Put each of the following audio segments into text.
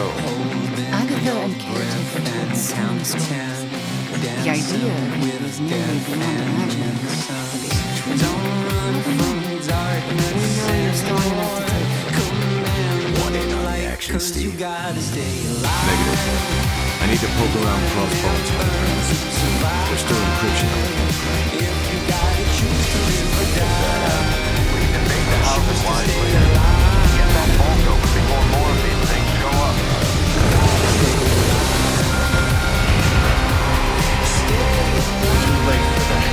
Agatha and Caretaker told so many stories. The idea was nearly beyond imagining. We know you're strong enough to take it. Want in on the action, Steve? Negative. I need to poke around crossbones for the premises. There's still encryption on the aircraft. We need to make the houses wisely. Get that vault open before more of these things show up. Too late for that.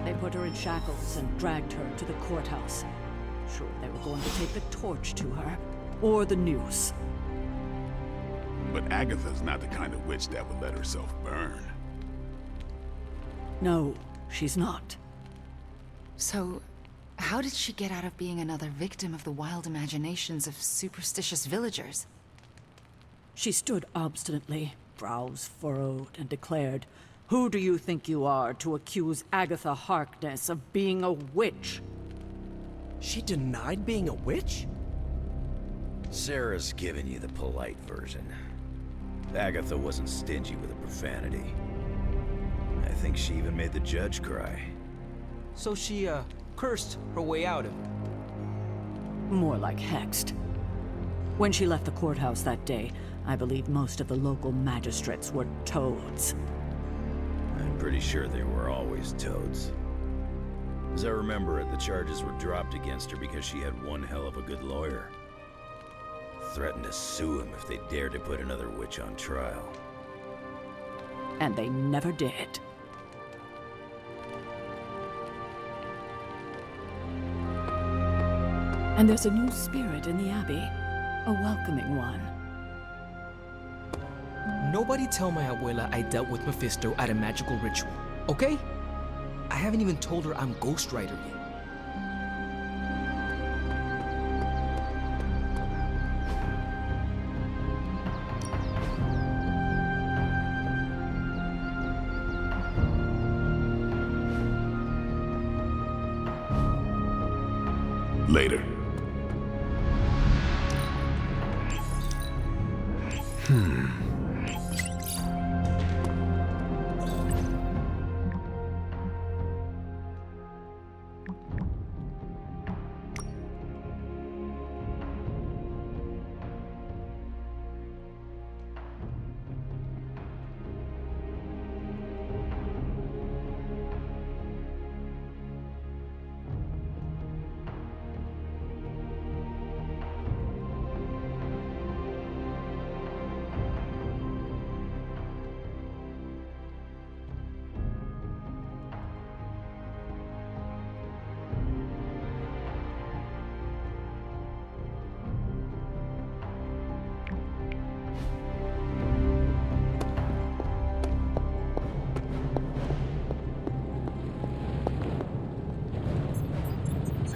They put her in shackles and dragged her to the courthouse. Sure, they were going to take the torch to her, or the noose. But Agatha's not the kind of witch that would let herself burn. No, she's not. So, how did she get out of being another victim of the wild imaginations of superstitious villagers? She stood obstinately, brows furrowed, and declared, "Who do you think you are to accuse Agatha Harkness of being a witch?" She denied being a witch? Sarah's giving you the polite version. Agatha wasn't stingy with the profanity. I think she even made the judge cry. So she, cursed her way out of it. More like hexed. When she left the courthouse that day, I believe most of the local magistrates were toads. I'm pretty sure they were always toads. As I remember it, the charges were dropped against her because she had one hell of a good lawyer. Threatened to sue him if they dared to put another witch on trial. And they never did. And there's a new spirit in the Abbey. A welcoming one. Nobody tell my abuela I dealt with Mephisto at a magical ritual, okay? I haven't even told her I'm Ghost Rider yet. Later.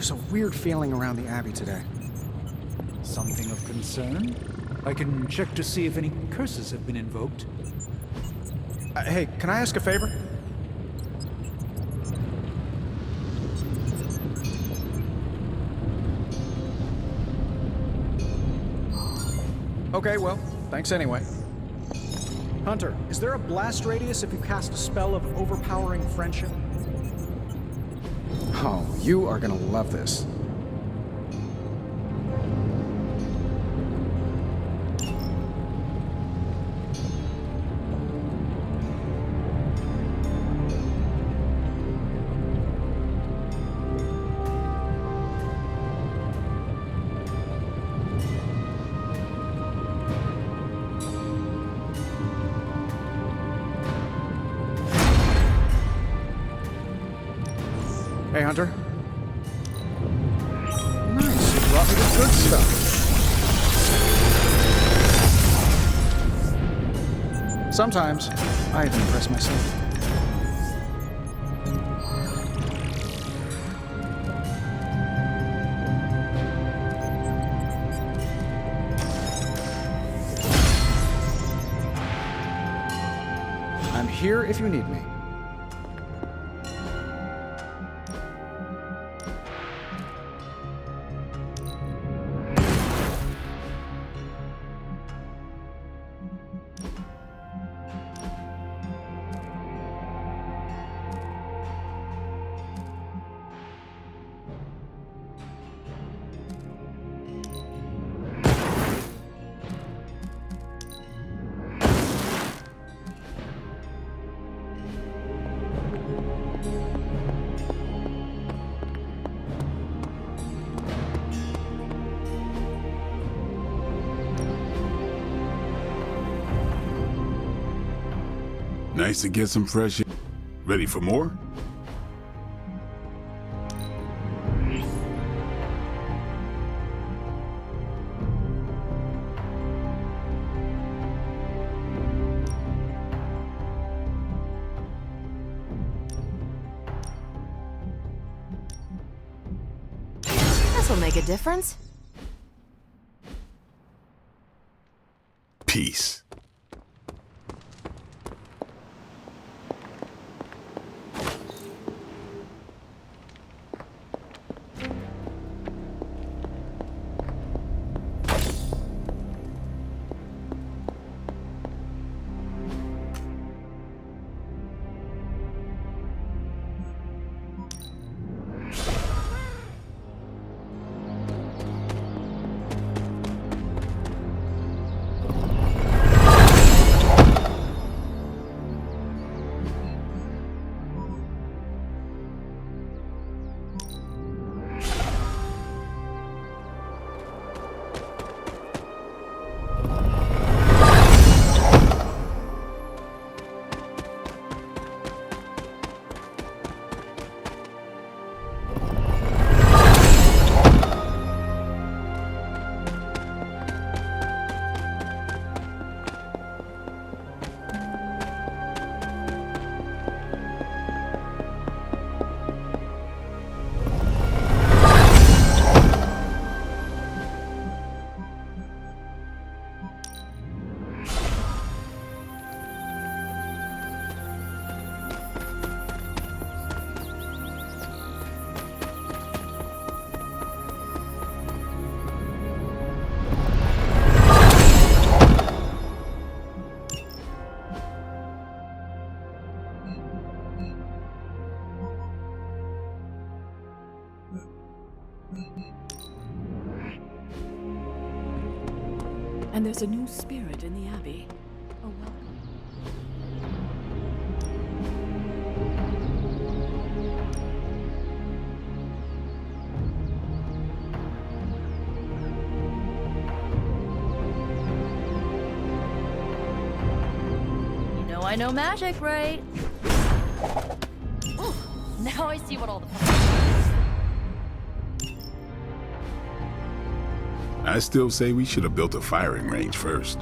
There's a weird feeling around the Abbey today. Something of concern? I can check to see if any curses have been invoked. Hey, can I ask a favor? Okay, well, thanks anyway. Hunter, is there a blast radius if you cast a spell of overpowering friendship? Oh, you are gonna love this. Hey, Hunter. Nice, you brought me the good stuff. Sometimes, I even impress myself. I'm here if you need me. Nice to get some fresh air. Ready for more? This'll make a difference. Peace. And there's a new spirit in the Abbey. Oh, welcome. You know I know magic, right? Ooh, now I see what all the fun is. I still say we should have built a firing range first.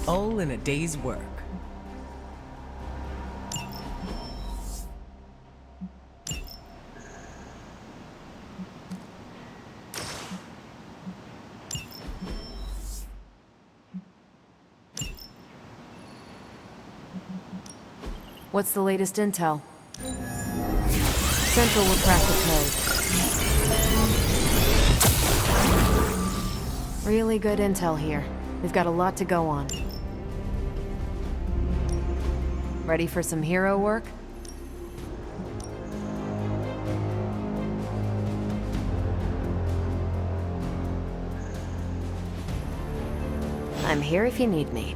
All in a day's work. What's the latest intel? Central will crack the code. Really good intel here. We've got a lot to go on. Ready for some hero work? I'm here if you need me.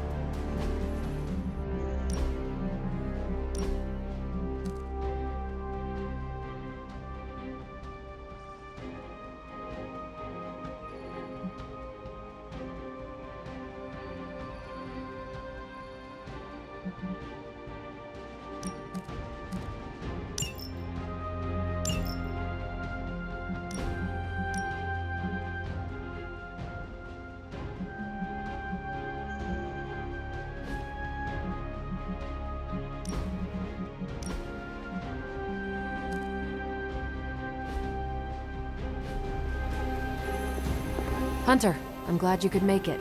Hunter, I'm glad you could make it.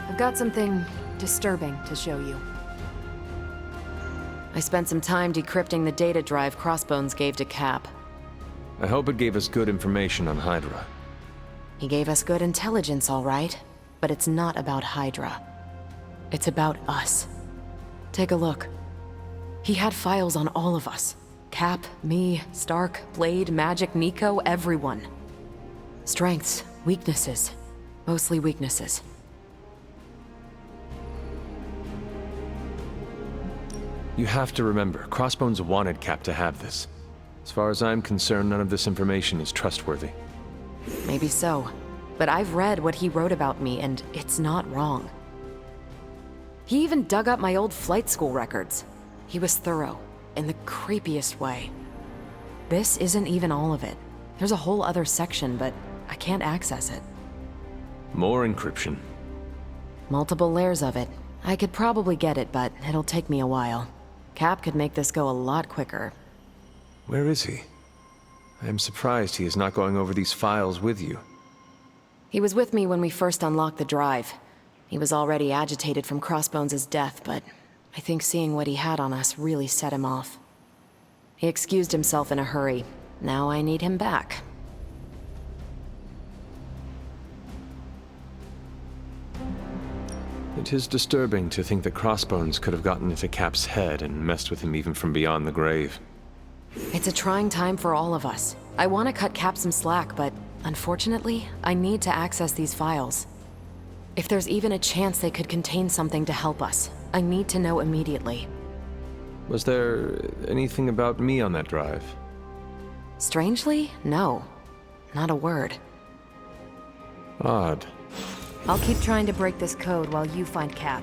I've got something disturbing to show you. I spent some time decrypting the data drive Crossbones gave to Cap. I hope it gave us good information on Hydra. He gave us good intelligence, all right, but it's not about Hydra. It's about us. Take a look. He had files on all of us. Cap, me, Stark, Blade, Magic, Nico, everyone. Strengths, weaknesses. Mostly weaknesses. You have to remember, Crossbones wanted Cap to have this. As far as I'm concerned, none of this information is trustworthy. Maybe so. But I've read what he wrote about me, and it's not wrong. He even dug up my old flight school records. He was thorough, in the creepiest way. This isn't even all of it. There's a whole other section, but I can't access it. More encryption. Multiple layers of it. I could probably get it, but it'll take me a while. Cap could make this go a lot quicker. Where is he? I am surprised he is not going over these files with you. He was with me when we first unlocked the drive. He was already agitated from Crossbones' death, but I think seeing what he had on us really set him off. He excused himself in a hurry. Now I need him back. It is disturbing to think that Crossbones could have gotten into Cap's head and messed with him even from beyond the grave. It's a trying time for all of us. I want to cut Cap some slack, but unfortunately, I need to access these files. If there's even a chance they could contain something to help us, I need to know immediately. Was there anything about me on that drive? Strangely, no. Not a word. Odd. I'll keep trying to break this code while you find Cap.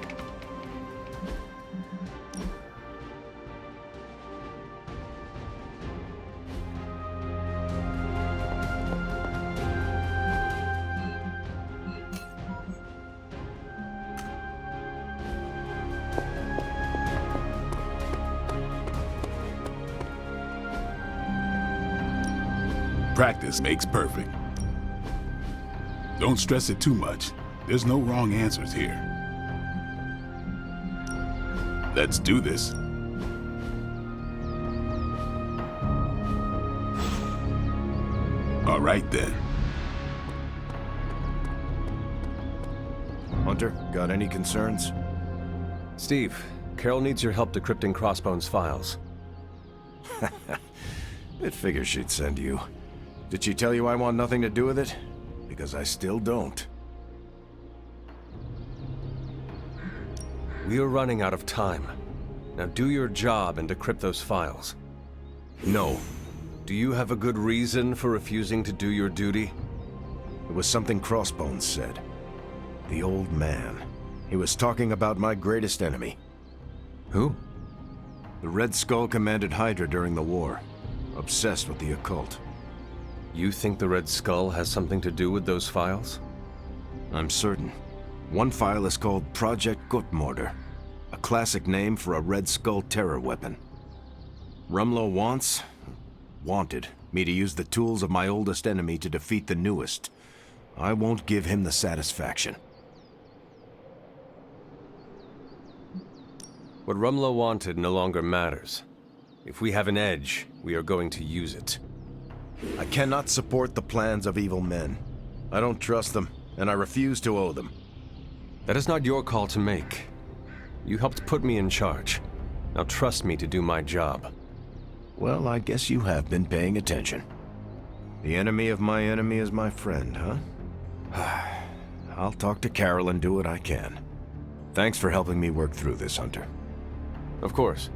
Practice makes perfect. Don't stress it too much. There's no wrong answers here. Let's do this. All right then. Hunter, got any concerns? Steve, Carol needs your help decrypting Crossbones' files. It figures she'd send you. Did she tell you I want nothing to do with it? Because I still don't. We are running out of time. Now do your job and decrypt those files. No. Do you have a good reason for refusing to do your duty? It was something Crossbones said. The old man. He was talking about my greatest enemy. Who? The Red Skull commanded Hydra during the war. Obsessed with the occult. You think the Red Skull has something to do with those files? I'm certain. One file is called Project Gutmorder, a classic name for a Red Skull terror weapon. Rumlow wanted me to use the tools of my oldest enemy to defeat the newest. I won't give him the satisfaction. What Rumlow wanted no longer matters. If we have an edge, we are going to use it. I cannot support the plans of evil men. I don't trust them, and I refuse to owe them. That is not your call to make. You helped put me in charge. Now trust me to do my job. Well, I guess you have been paying attention. The enemy of my enemy is my friend, huh? I'll talk to Carol and do what I can. Thanks for helping me work through this, Hunter. Of course.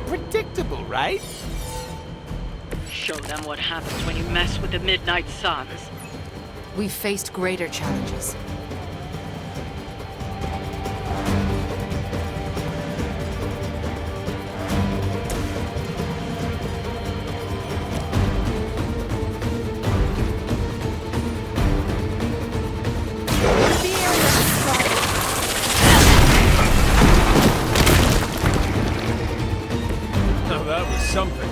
Predictable, right? Show them what happens when you mess with the Midnight Suns. We've faced greater challenges. Now that was something.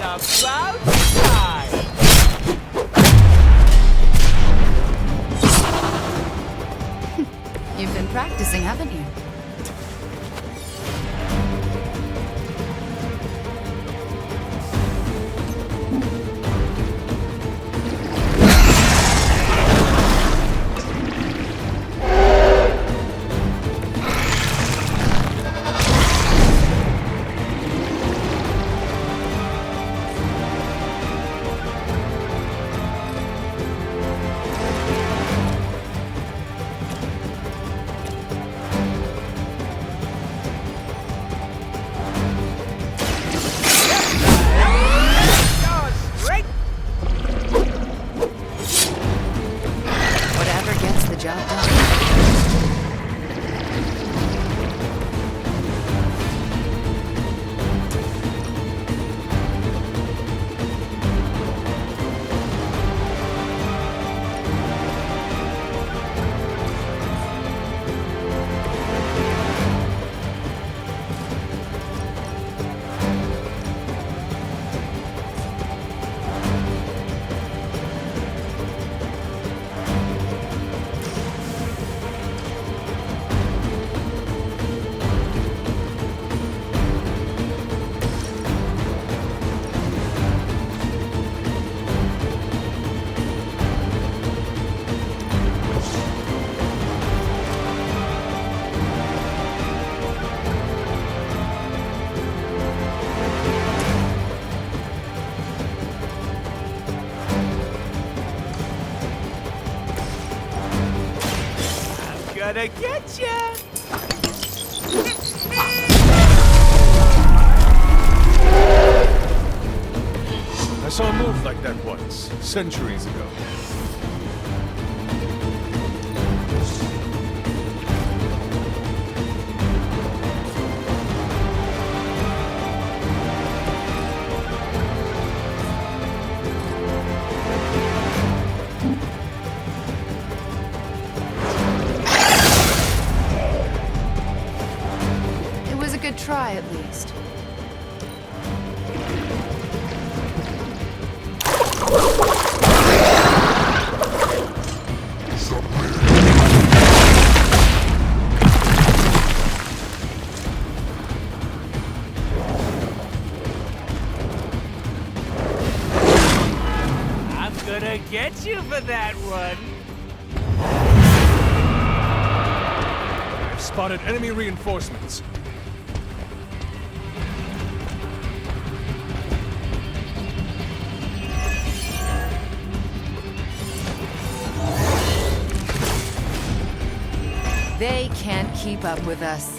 About time! You've been practicing, haven't you? gonna get ya! I saw a move like that once, centuries ago. It was a good try, at least. I'm gonna get you for that one! I've spotted enemy reinforcements. They can't keep up with us.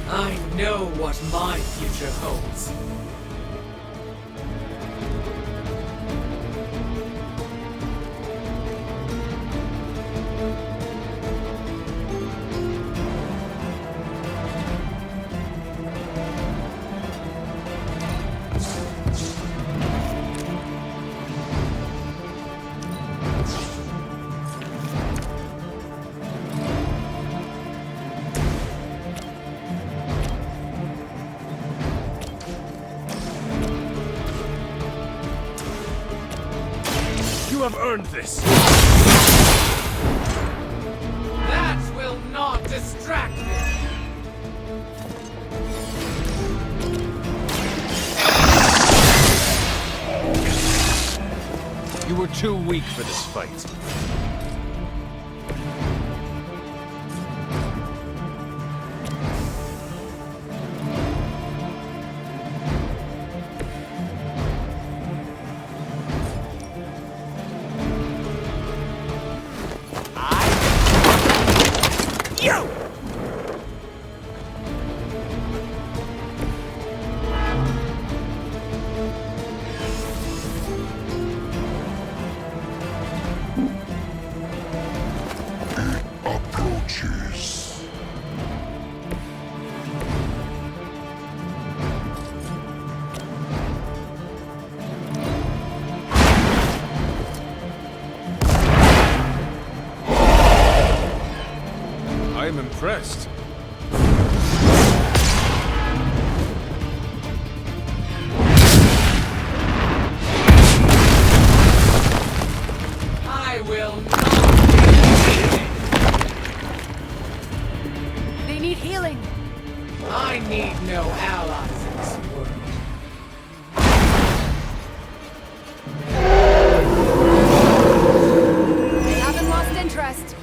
I know what my future holds. You have earned this! That will not distract me! You were too weak for this fight. You! Approaches. I am impressed. I will not. They need healing. I need no allies in this world. They haven't lost interest.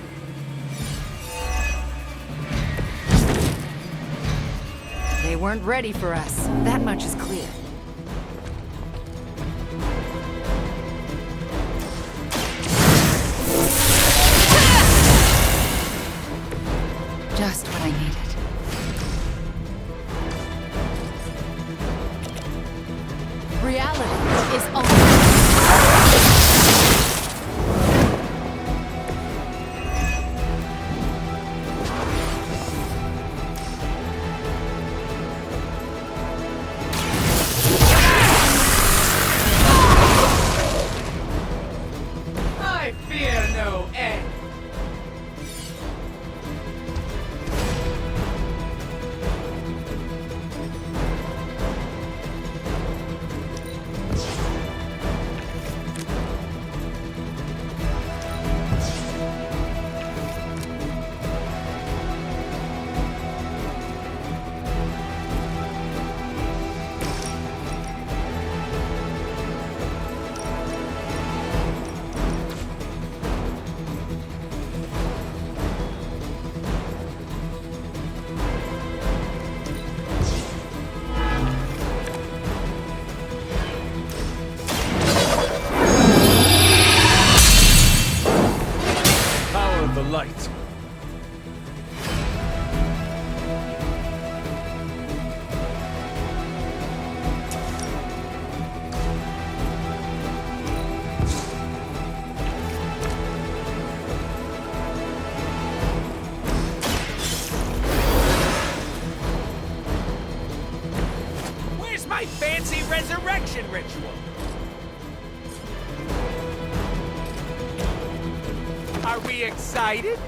They weren't ready for us. That much is clear. Just what I needed. Reality is ultimate. I fear no end. resurrection ritual. Are we excited?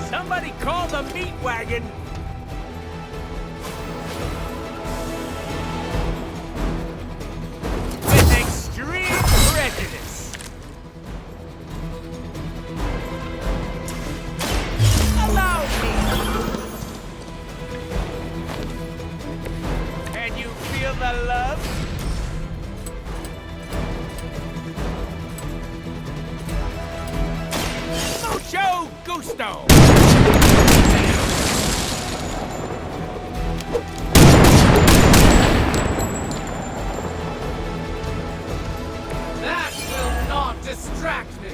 Somebody call the meat wagon. With extreme prejudice. Allow me. Can you feel the love? Mucho gusto. That will not distract me.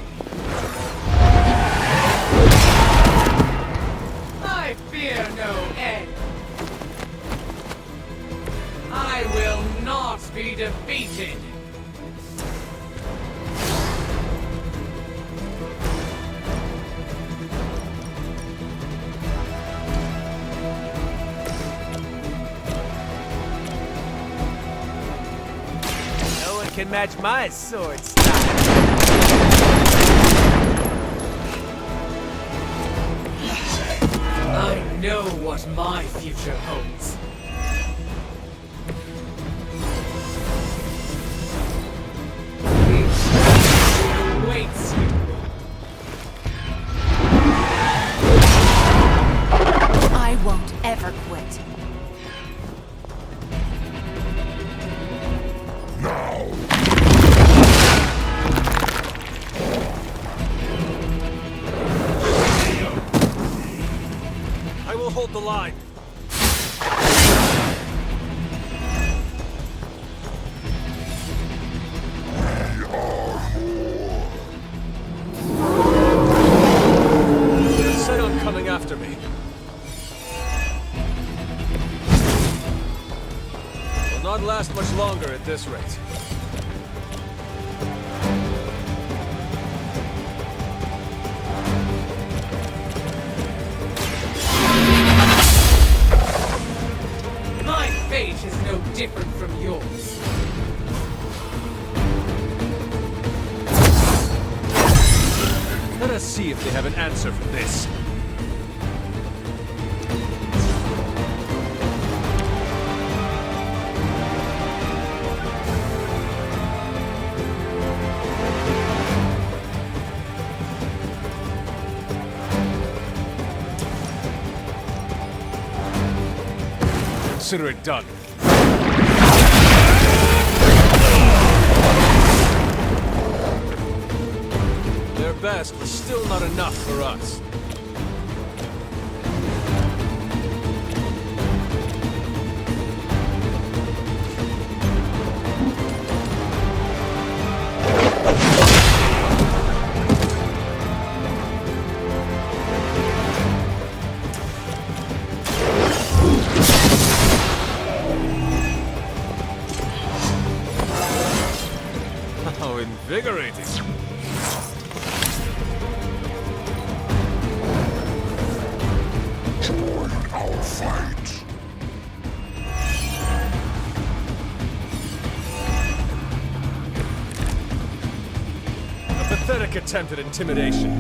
I fear no end. I will not be defeated. No one can match my sword style. I know what my future holds. It awaits you. I won't ever quit. I will hold the line. They're set on coming after me. Will not last much longer at this rate. My fate is no different from yours. Let us see if they have an answer for this. Consider it done. Their best was still not enough for us. How invigorating. Join our fight. A pathetic attempt at intimidation.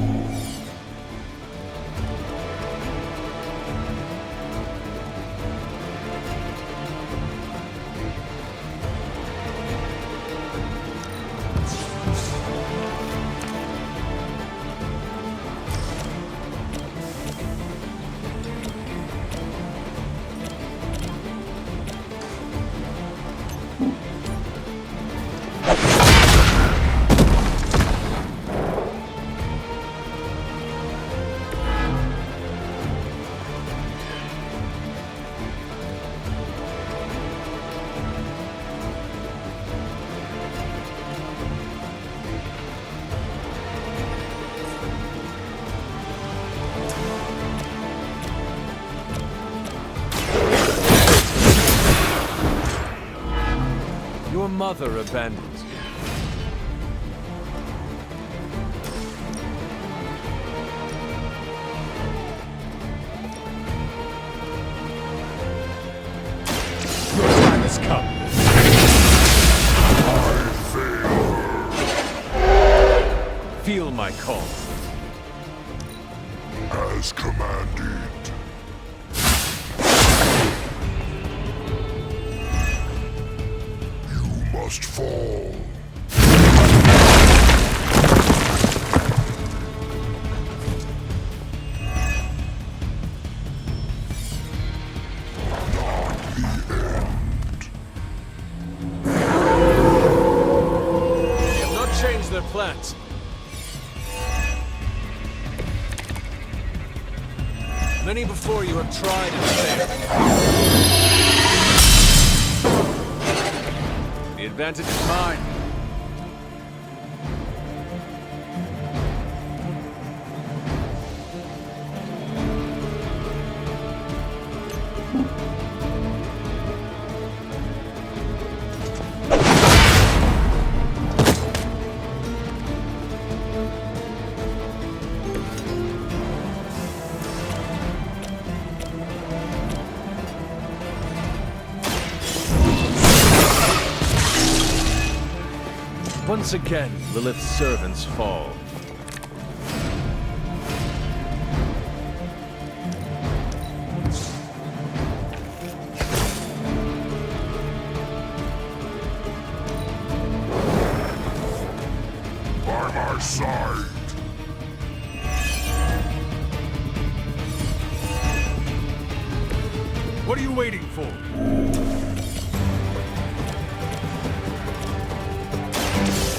Your mother abandoned you. feel my call. As commanded. You must fall. Their plans. Many before you have tried and failed. The advantage is mine. Once again, Lilith's servants fall. By my side. What are you waiting for?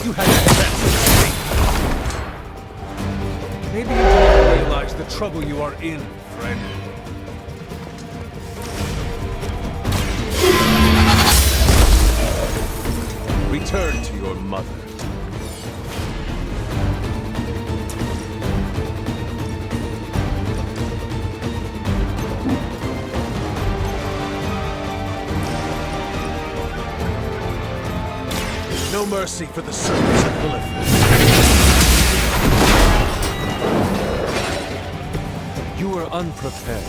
You had a chance to escape. Maybe you don't realize the trouble you are in, friend. Return to your mother. No mercy for the servants of Lilith. You were unprepared.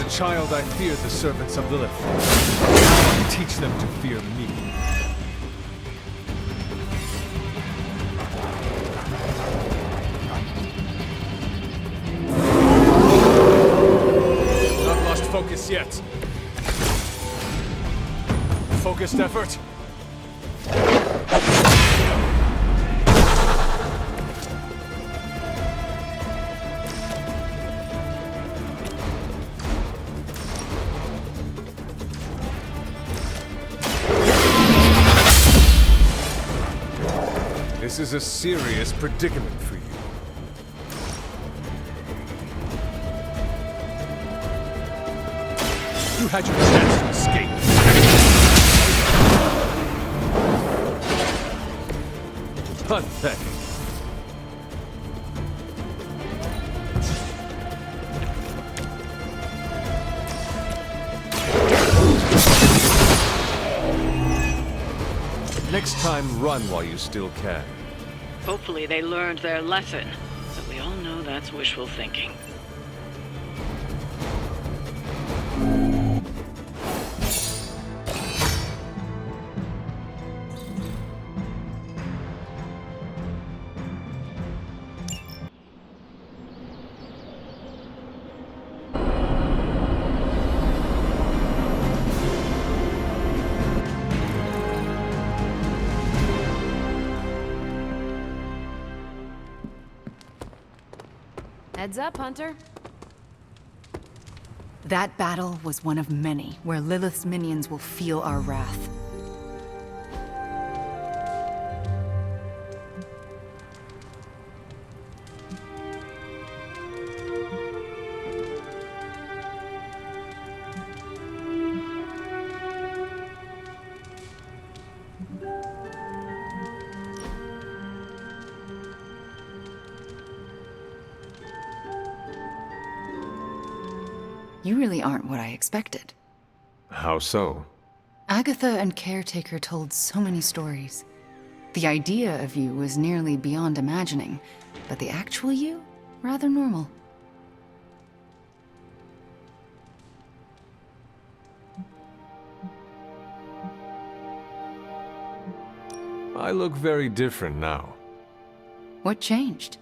Child, I feared the servants of Lilith. I teach them to fear me. Not lost focus yet. Focused effort. This is a serious predicament for you. You had your chance to escape. Pathetic. Next time, run while you still can. Hopefully they learned their lesson, but we all know that's wishful thinking. Heads up, Hunter. That battle was one of many, where Lilith's minions will feel our wrath. You really aren't what I expected. How so? Agatha and Caretaker told so many stories. The idea of you was nearly beyond imagining, but the actual you, rather normal. I look very different now. What changed?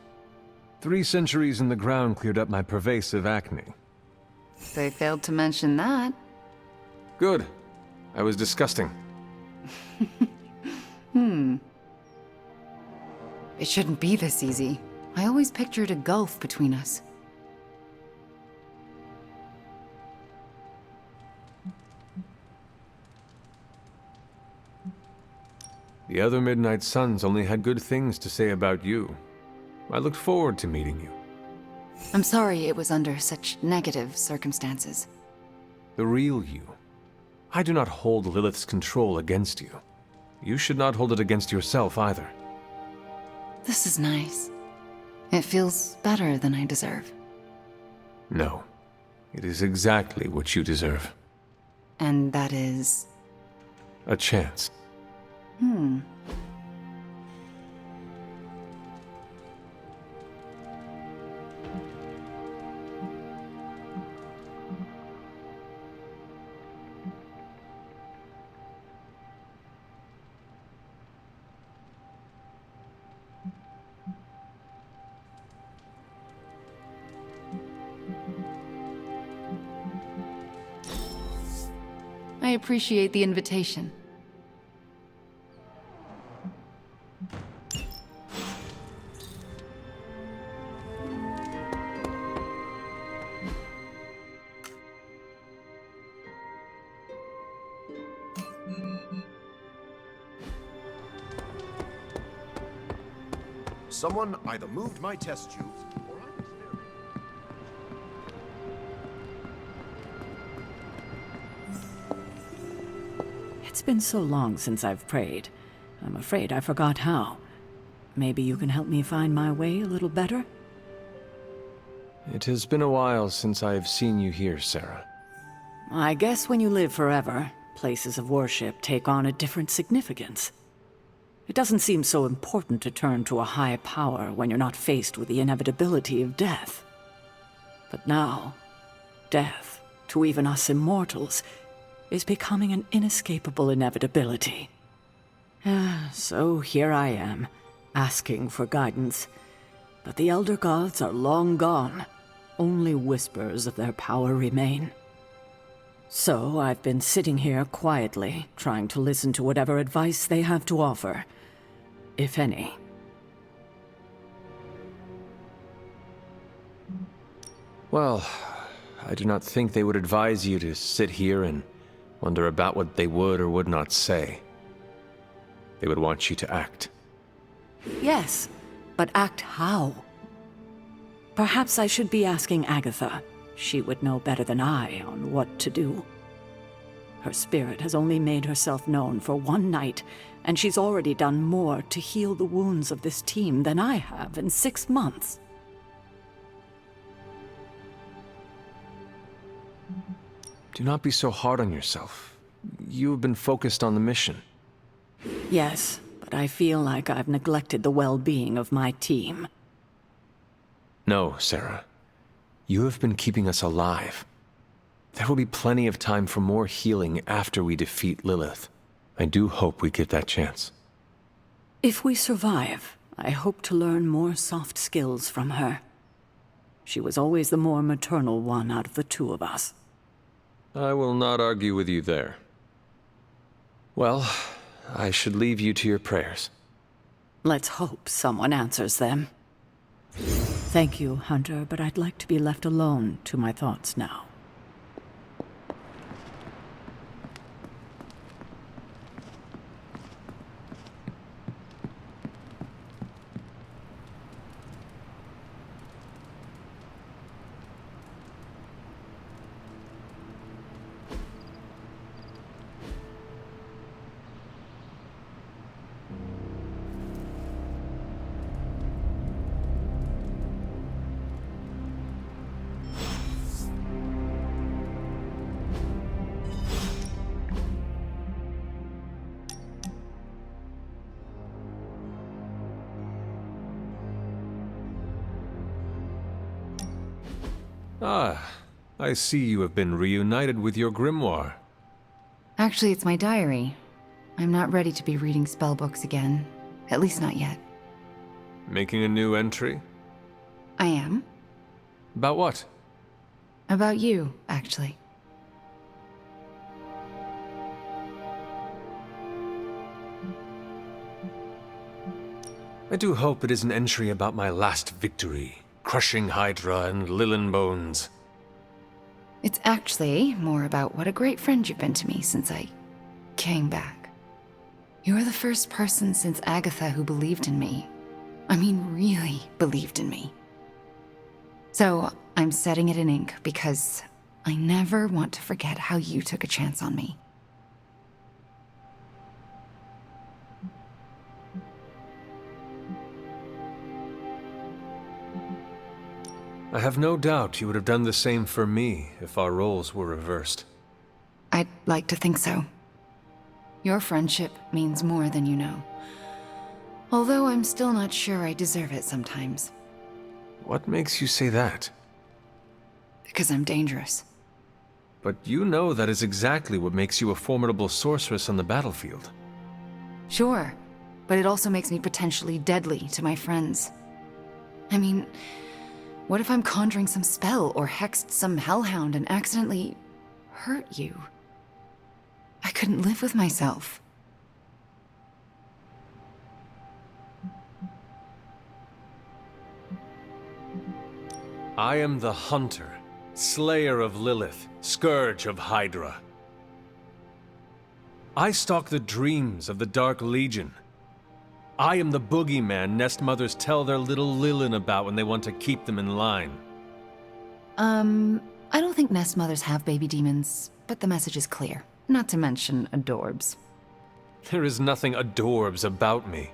3 centuries in the ground cleared up my pervasive acne. They failed to mention that. Good. I was disgusting. It shouldn't be this easy. I always pictured a gulf between us. The other Midnight Suns only had good things to say about you. I looked forward to meeting you. I'm sorry it was under such negative circumstances. The real you. I do not hold Lilith's control against you. You should not hold it against yourself either. This is nice. It feels better than I deserve. No. It is exactly what you deserve. And that is... A chance. I appreciate the invitation. Someone either moved my test tubes, or I was there. It's been so long since I've prayed. I'm afraid I forgot how. Maybe you can help me find my way a little better? It has been a while since I have seen you here, Sarah. I guess when you live forever, places of worship take on a different significance. It doesn't seem so important to turn to a high power when you're not faced with the inevitability of death. But now, death, to even us immortals, is becoming an inescapable inevitability. So here I am, asking for guidance. But the Elder Gods are long gone. Only whispers of their power remain. So I've been sitting here quietly, trying to listen to whatever advice they have to offer, if any. Well, I do not think they would advise you to sit here and wonder about what they would or would not say. They would want you to act. Yes, but act how? Perhaps I should be asking Agatha. She would know better than I on what to do. Her spirit has only made herself known for one night, and she's already done more to heal the wounds of this team than I have in 6 months. Do not be so hard on yourself. You have been focused on the mission. Yes, but I feel like I've neglected the well-being of my team. No, Sarah. You have been keeping us alive. There will be plenty of time for more healing after we defeat Lilith. I do hope we get that chance. If we survive, I hope to learn more soft skills from her. She was always the more maternal one out of the two of us. I will not argue with you there. Well, I should leave you to your prayers. Let's hope someone answers them. Thank you, Hunter, but I'd like to be left alone to my thoughts now. Ah, I see you have been reunited with your grimoire. Actually, it's my diary. I'm not ready to be reading spellbooks again. At least not yet. Making a new entry? I am. About what? About you, actually. I do hope it is an entry about my last victory, crushing Hydra and Lilin bones. It's actually more about what a great friend you've been to me since I came back. You're the first person since Agatha who believed in me. I mean, really believed in me. So, I'm setting it in ink because I never want to forget how you took a chance on me. I have no doubt you would have done the same for me if our roles were reversed. I'd like to think so. Your friendship means more than you know. Although I'm still not sure I deserve it sometimes. What makes you say that? Because I'm dangerous. But you know that is exactly what makes you a formidable sorceress on the battlefield. Sure, but it also makes me potentially deadly to my friends. I mean, what if I'm conjuring some spell or hexed some hellhound and accidentally hurt you? I couldn't live with myself. I am the Hunter, Slayer of Lilith, Scourge of Hydra. I stalk the dreams of the Dark Legion. I am the boogeyman nest mothers tell their little Lilin about when they want to keep them in line. I don't think nest mothers have baby demons, but the message is clear. Not to mention adorbs. There is nothing adorbs about me.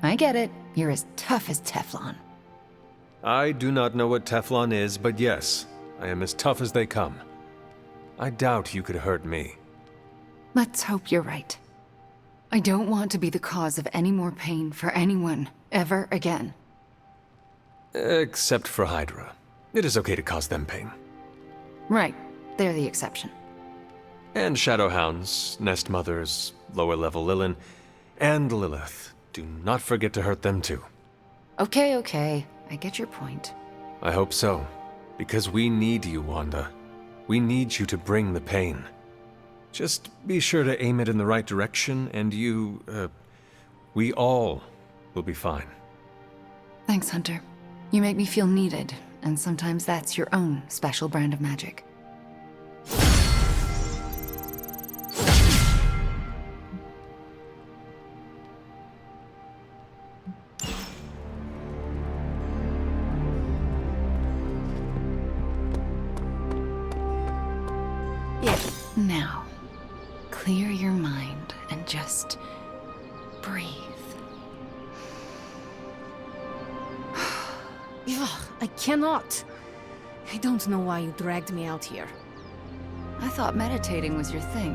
I get it. You're as tough as Teflon. I do not know what Teflon is, but yes, I am as tough as they come. I doubt you could hurt me. Let's hope you're right. I don't want to be the cause of any more pain for anyone, ever again. Except for Hydra. It is okay to cause them pain. Right. They're the exception. And Shadowhounds, Nest Mothers, lower level Lilin, and Lilith. Do not forget to hurt them too. Okay. I get your point. I hope so. Because we need you, Wanda. We need you to bring the pain. Just be sure to aim it in the right direction, and we all will be fine. Thanks, Hunter. You make me feel needed, and sometimes that's your own special brand of magic. Now, clear your mind and just breathe. Ugh, I cannot. I don't know why you dragged me out here. I thought meditating was your thing.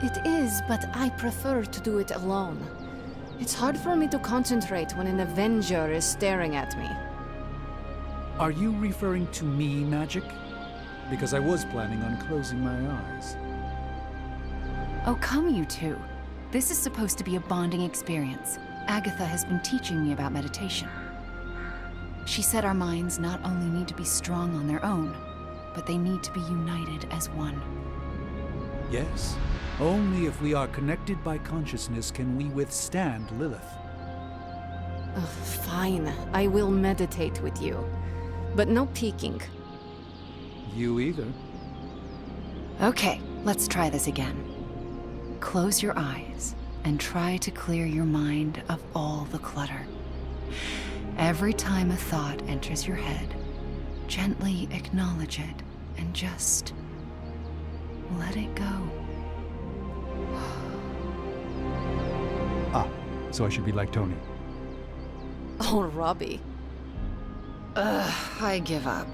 It is, but I prefer to do it alone. It's hard for me to concentrate when an Avenger is staring at me. Are you referring to me, Magic? Because I was planning on closing my eyes. Oh, come you two. This is supposed to be a bonding experience. Agatha has been teaching me about meditation. She said our minds not only need to be strong on their own, but they need to be united as one. Yes. Only if we are connected by consciousness can we withstand Lilith. Fine. I will meditate with you. But no peeking. You either. Okay, let's try this again. Close your eyes and try to clear your mind of all the clutter. Every time a thought enters your head, gently acknowledge it and just let it go. So I should be like Tony. Oh, Robbie. I give up.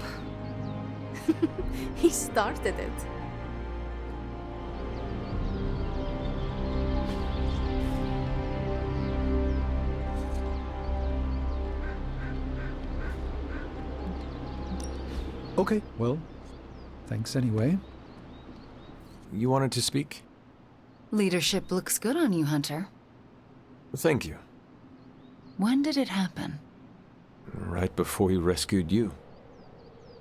He started it. Okay, well, thanks anyway. You wanted to speak? Leadership looks good on you, Hunter. Thank you. When did it happen? Right before he rescued you.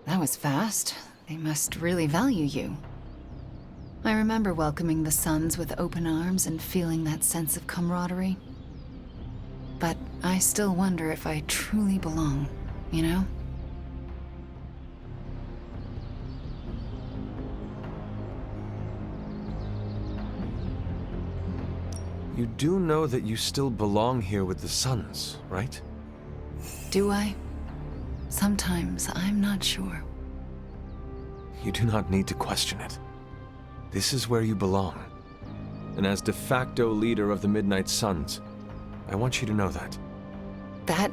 That was fast. They must really value you. I remember welcoming the Sons with open arms and feeling that sense of camaraderie. But I still wonder if I truly belong, you know? You do know that you still belong here with the Sons, right? Do I? Sometimes I'm not sure. You do not need to question it. This is where you belong. And as de facto leader of the Midnight Suns, I want you to know that. That,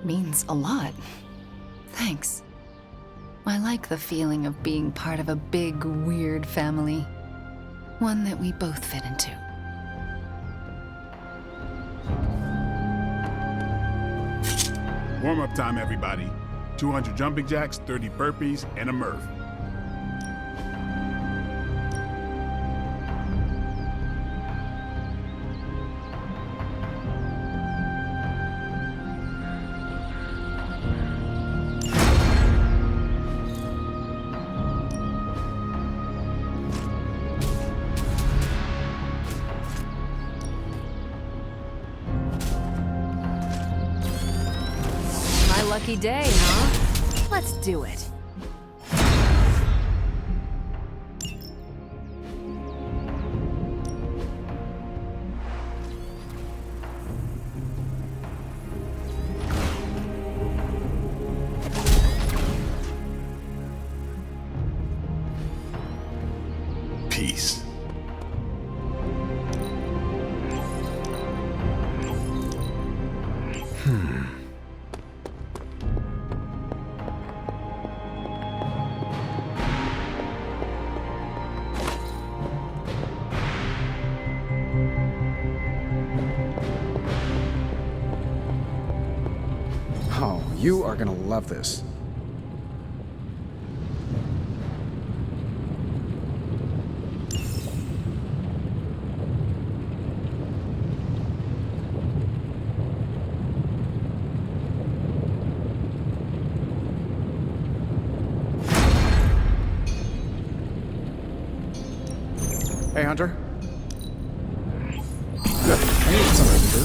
means a lot. Thanks. I like the feeling of being part of a big, weird family. One that we both fit into. Warm-up time, everybody. 200 jumping jacks, 30 burpees, and a Murph. Lucky day, huh? Let's do it. Peace. Oh, you are gonna love this. Hey, Hunter. Good. I need something to do.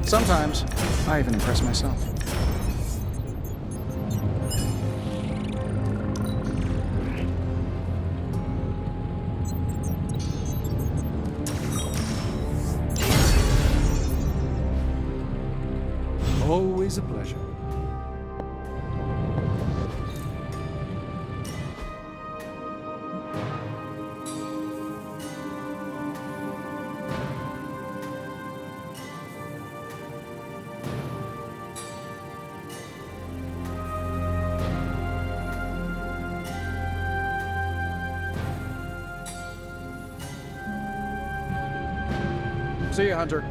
Sometimes, I even impress myself. Always a pleasure. See you, Hunter.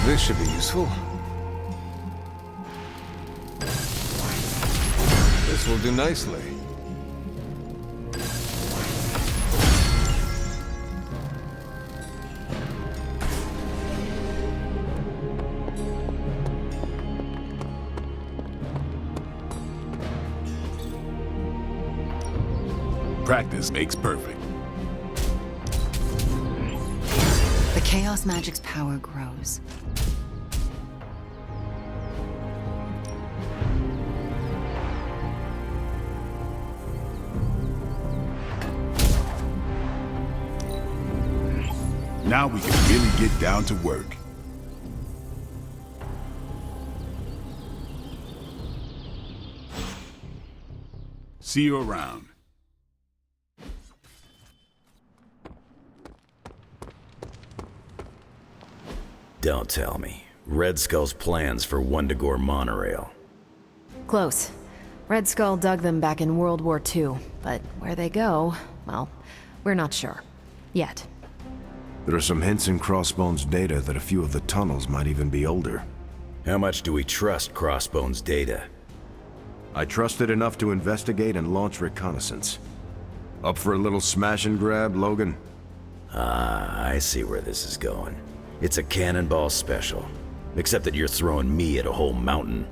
This should be useful. This will do nicely. Practice makes perfect. The Chaos Magic's power grows. Now we can really get down to work. See you around. Don't tell me. Red Skull's plans for Wundagore monorail. Close. Red Skull dug them back in World War II, but where they go, well, we're not sure. Yet. There are some hints in Crossbone's data that a few of the tunnels might even be older. How much do we trust Crossbone's data? I trust it enough to investigate and launch reconnaissance. Up for a little smash and grab, Logan? Ah, I see where this is going. It's a cannonball special. Except that you're throwing me at a whole mountain.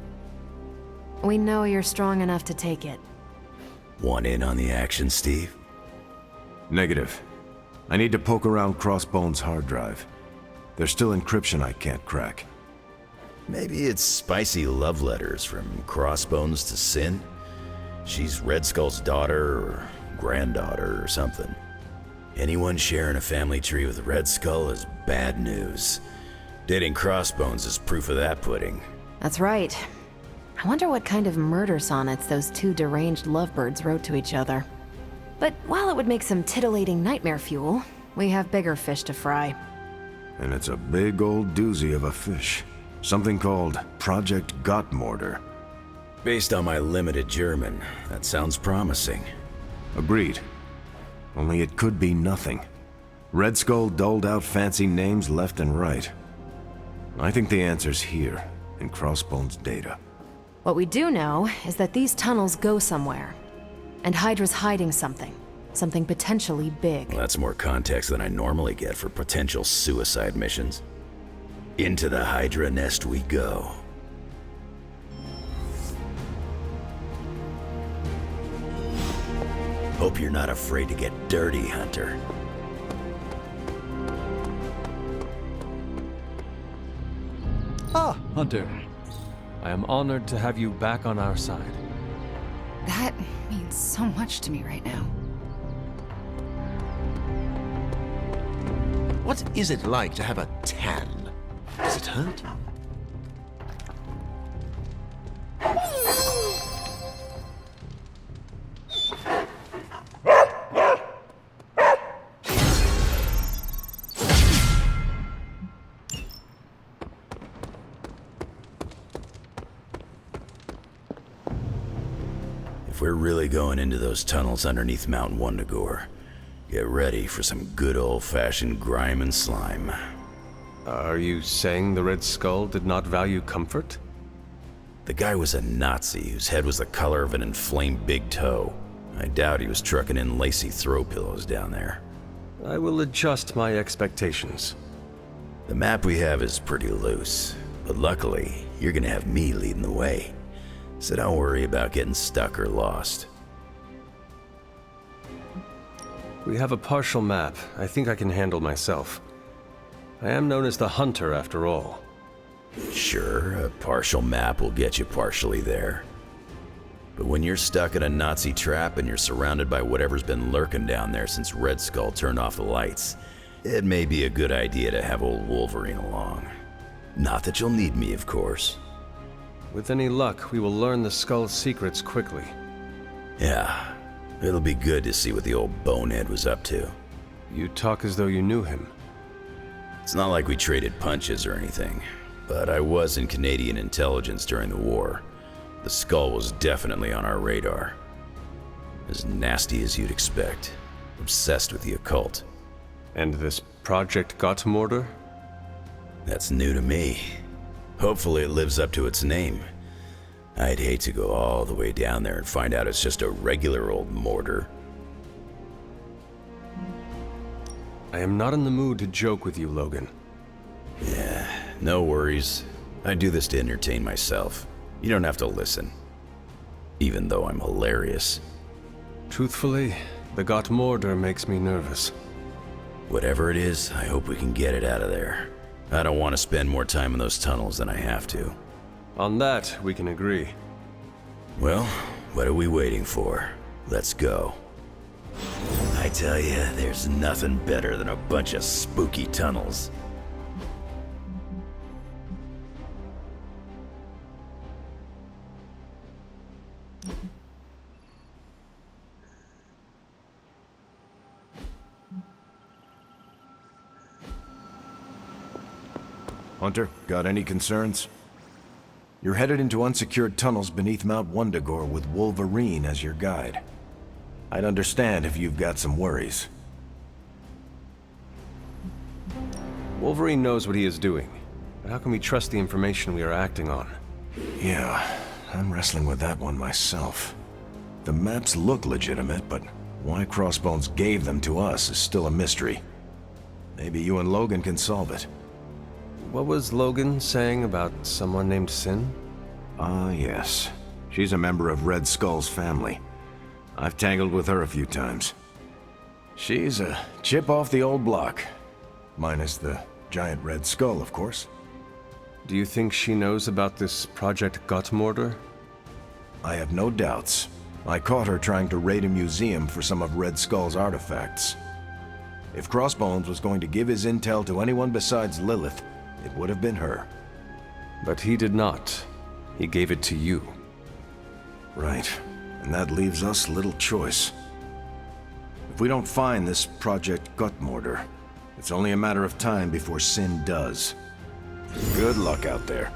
We know you're strong enough to take it. Want in on the action, Steve? Negative. I need to poke around Crossbone's hard drive. There's still encryption I can't crack. Maybe it's spicy love letters from Crossbones to Sin? She's Red Skull's daughter or granddaughter or something. Anyone sharing a family tree with Red Skull is bad news. Dating Crossbones is proof of that pudding. That's right. I wonder what kind of murder sonnets those two deranged lovebirds wrote to each other. But while it would make some titillating nightmare fuel, we have bigger fish to fry. And it's a big old doozy of a fish. Something called Project Gottmorder. Based on my limited German, that sounds promising. Agreed. Only it could be nothing. Red Skull doled out fancy names left and right. I think the answer's here, in Crossbone's data. What we do know is that these tunnels go somewhere. And Hydra's hiding something. Something potentially big. Well, that's more context than I normally get for potential suicide missions. Into the Hydra nest we go. Hope you're not afraid to get dirty, Hunter. Ah, Hunter. I am honored to have you back on our side. That means so much to me right now. What is it like to have a tan? Does it hurt? If we're really going into those tunnels underneath Mount Wundagore, get ready for some good old-fashioned grime and slime. Are you saying the Red Skull did not value comfort? The guy was a Nazi whose head was the color of an inflamed big toe. I doubt he was trucking in lacy throw pillows down there. I will adjust my expectations. The map we have is pretty loose, but luckily, you're gonna have me leading the way. So don't worry about getting stuck or lost. We have a partial map. I think I can handle myself. I am known as the Hunter, after all. Sure, a partial map will get you partially there. But when you're stuck in a Nazi trap and you're surrounded by whatever's been lurking down there since Red Skull turned off the lights, it may be a good idea to have old Wolverine along. Not that you'll need me, of course. With any luck, we will learn the Skull's secrets quickly. Yeah, it'll be good to see what the old bonehead was up to. You talk as though you knew him. It's not like we traded punches or anything, but I was in Canadian intelligence during the war. The Skull was definitely on our radar. As nasty as you'd expect. Obsessed with the occult. And this Project Gottmorder? That's new to me. Hopefully it lives up to its name. I'd hate to go all the way down there and find out it's just a regular old mortar. I am not in the mood to joke with you, Logan. Yeah, no worries. I do this to entertain myself. You don't have to listen. Even though I'm hilarious. Truthfully, the Gottmorder makes me nervous. Whatever it is, I hope we can get it out of there. I don't want to spend more time in those tunnels than I have to. On that, we can agree. Well, what are we waiting for? Let's go. I tell you, there's nothing better than a bunch of spooky tunnels. Hunter, got any concerns? You're headed into unsecured tunnels beneath Mount Wundagore with Wolverine as your guide. I'd understand if you've got some worries. Wolverine knows what he is doing, but how can we trust the information we are acting on? Yeah, I'm wrestling with that one myself. The maps look legitimate, but why Crossbones gave them to us is still a mystery. Maybe you and Logan can solve it. What was Logan saying about someone named Sin? Ah, yes. She's a member of Red Skull's family. I've tangled with her a few times. She's a chip off the old block. Minus the giant Red Skull, of course. Do you think she knows about this Project Gottmorder? I have no doubts. I caught her trying to raid a museum for some of Red Skull's artifacts. If Crossbones was going to give his intel to anyone besides Lilith, it would have been her. But he did not. He gave it to you. Right. And that leaves us little choice. If we don't find this Project Gottmorder, it's only a matter of time before Sin does. Good luck out there.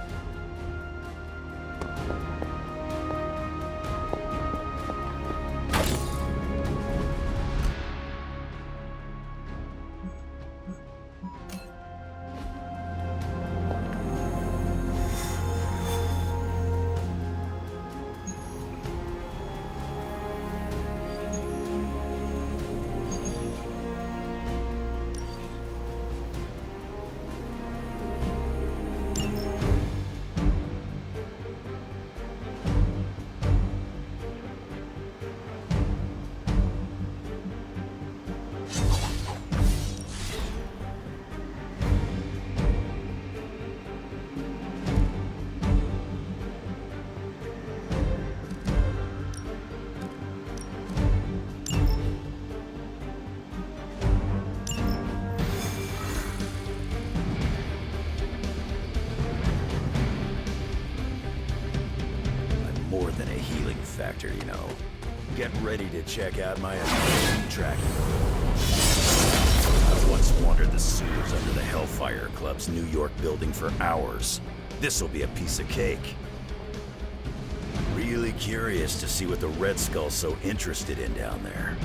More than a healing factor, you know. Get ready to check out my amazing tracking. I once wandered the sewers under the Hellfire Club's New York building for hours. This'll be a piece of cake. Really curious to see what the Red Skull's so interested in down there.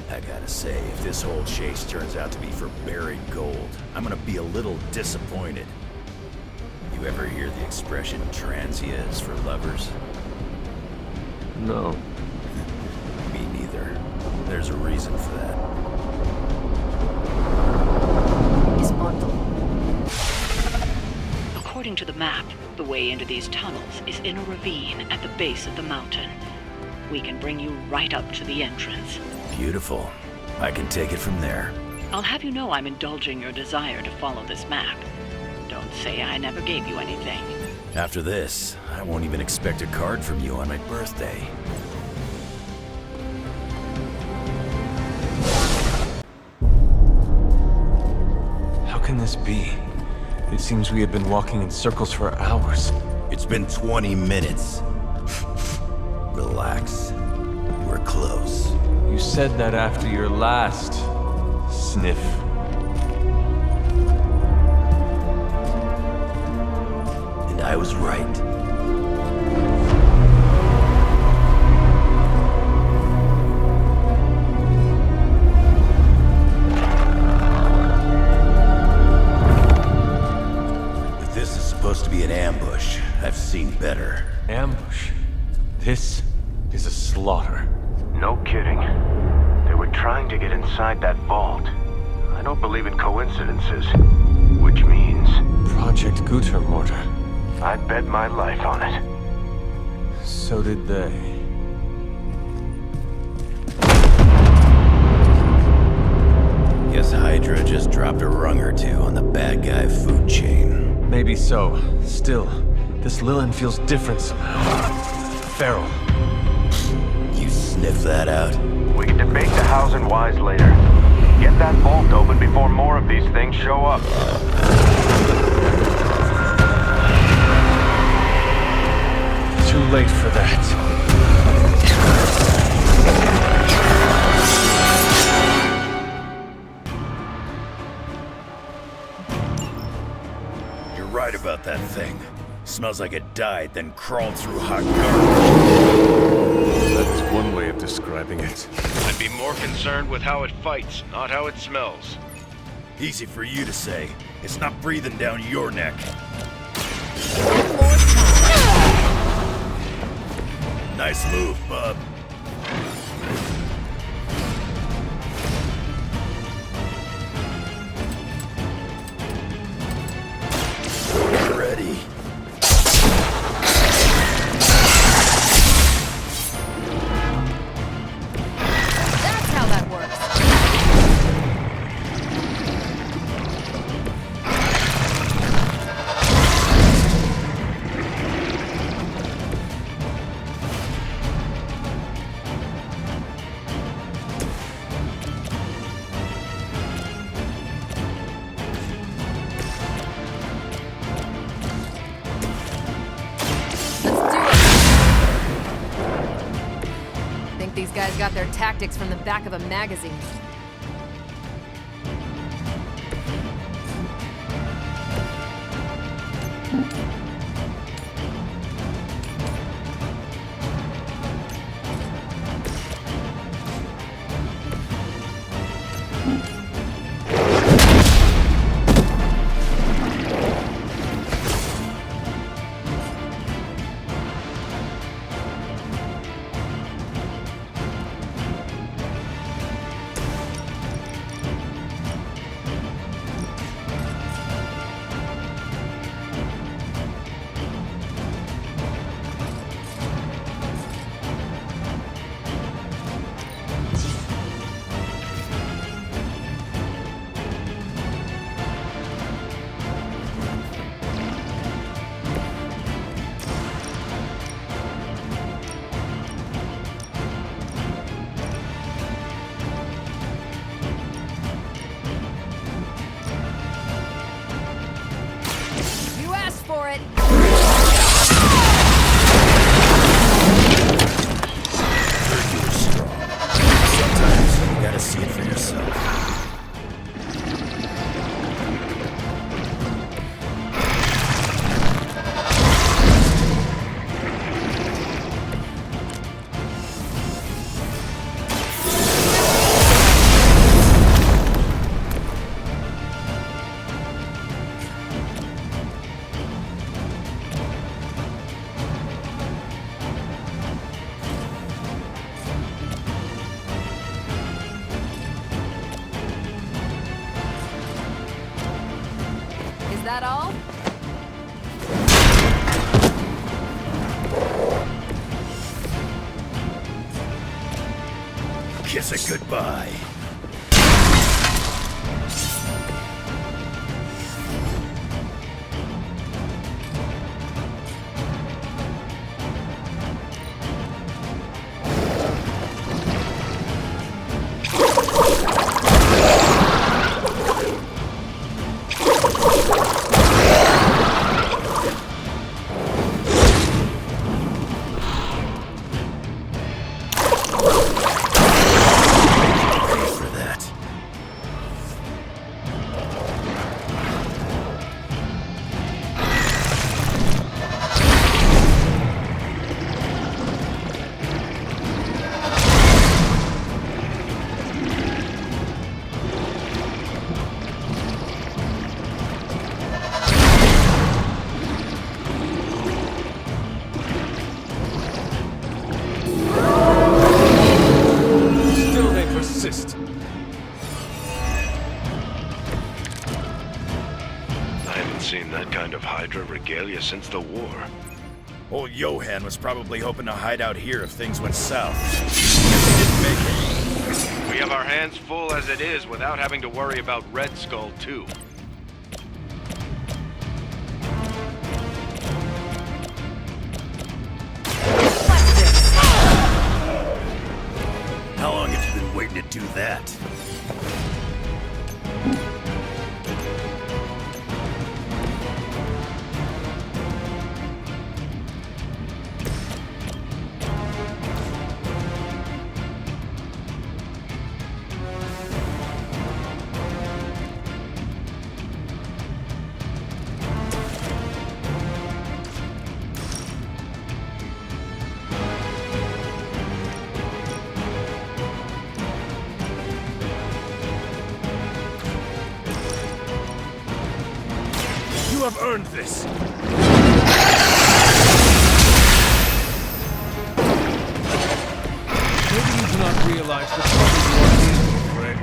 I gotta say, if this whole chase turns out to be for buried gold, I'm gonna be a little disappointed. You ever hear the expression transient is for lovers? No. Me neither. There's a reason for that. According to the map, the way into these tunnels is in a ravine at the base of the mountain. We can bring you right up to the entrance. Beautiful. I can take it from there. I'll have you know I'm indulging your desire to follow this map. Don't say I never gave you anything. After this, I won't even expect a card from you on my birthday. How can this be? It seems we have been walking in circles for hours. It's been 20 minutes. Relax. We're close. You said that after your last sniff. And I was right. If this is supposed to be an ambush, I've seen better. Ambush? This is a slaughter. No kidding. They were trying to get inside that vault. I don't believe in coincidences. Which means... Project Gutermorder. I'd bet my life on it. So did they. Guess Hydra just dropped a rung or two on the bad guy food chain. Maybe so. Still, this Lilith feels different somehow. Feral. You sniff that out? We can debate the hows and whys later. Get that vault open before more of these things show up. Too late for that. right about that thing. Smells like it died, then crawled through hot garbage. That's one way of describing it. I'd be more concerned with how it fights, not how it smells. Easy for you to say. It's not breathing down your neck. Nice move, bub. Ready. That's how that works. These guys got their tactics from the back of a magazine. For it. Heard you were strong. Sometimes you gotta see it for yourself. Is that all? Kiss it goodbye. Regalia since the war. Old Johan was probably hoping to hide out here if things went south. He didn't make it. We have our hands full as it is without having to worry about Red Skull too. How long have you been waiting to do that? have earned this. Maybe you do not realize the trouble you are in, friend.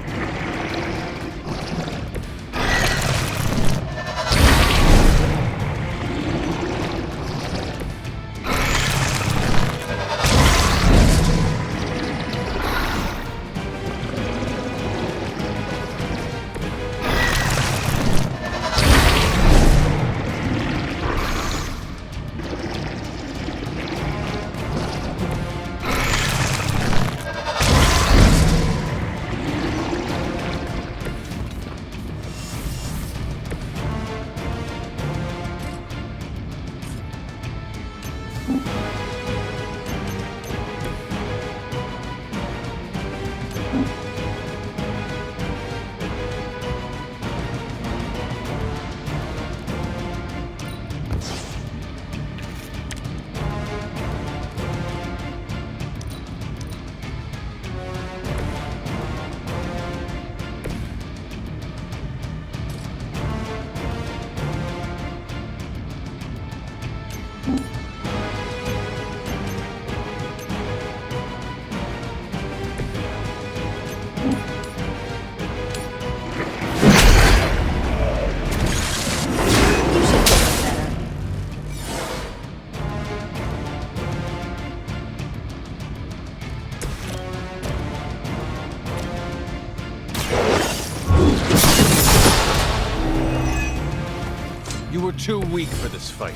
You were too weak for this fight.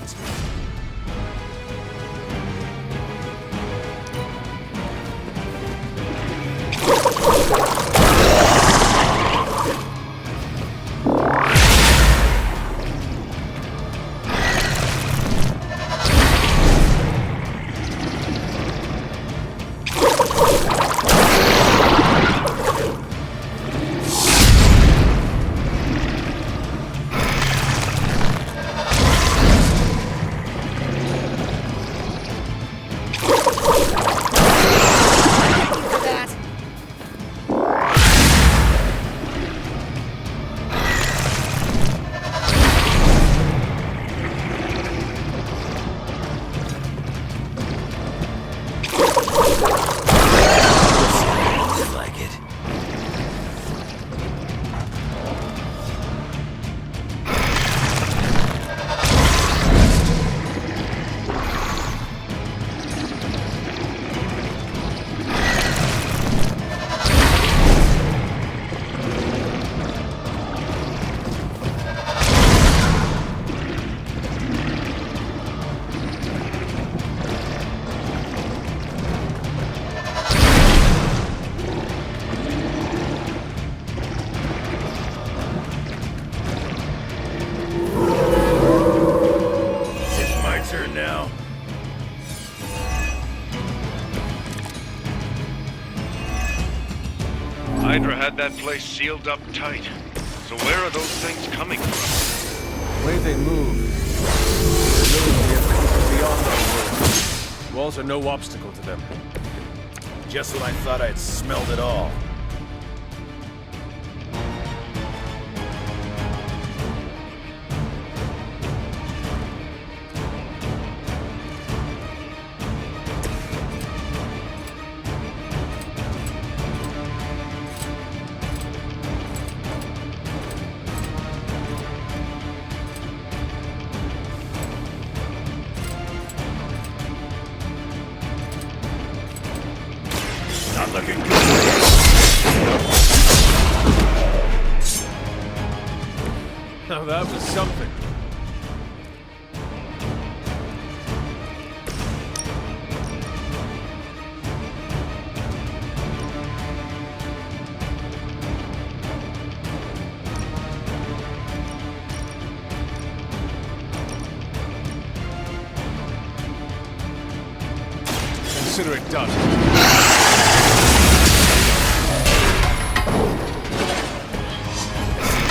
Hydra had that place sealed up tight. So where are those things coming from? The way they move. They're beyond our world. Walls are no obstacle to them. Just when I thought I'd smelled it all. Not looking good. Now that was something. Consider it done.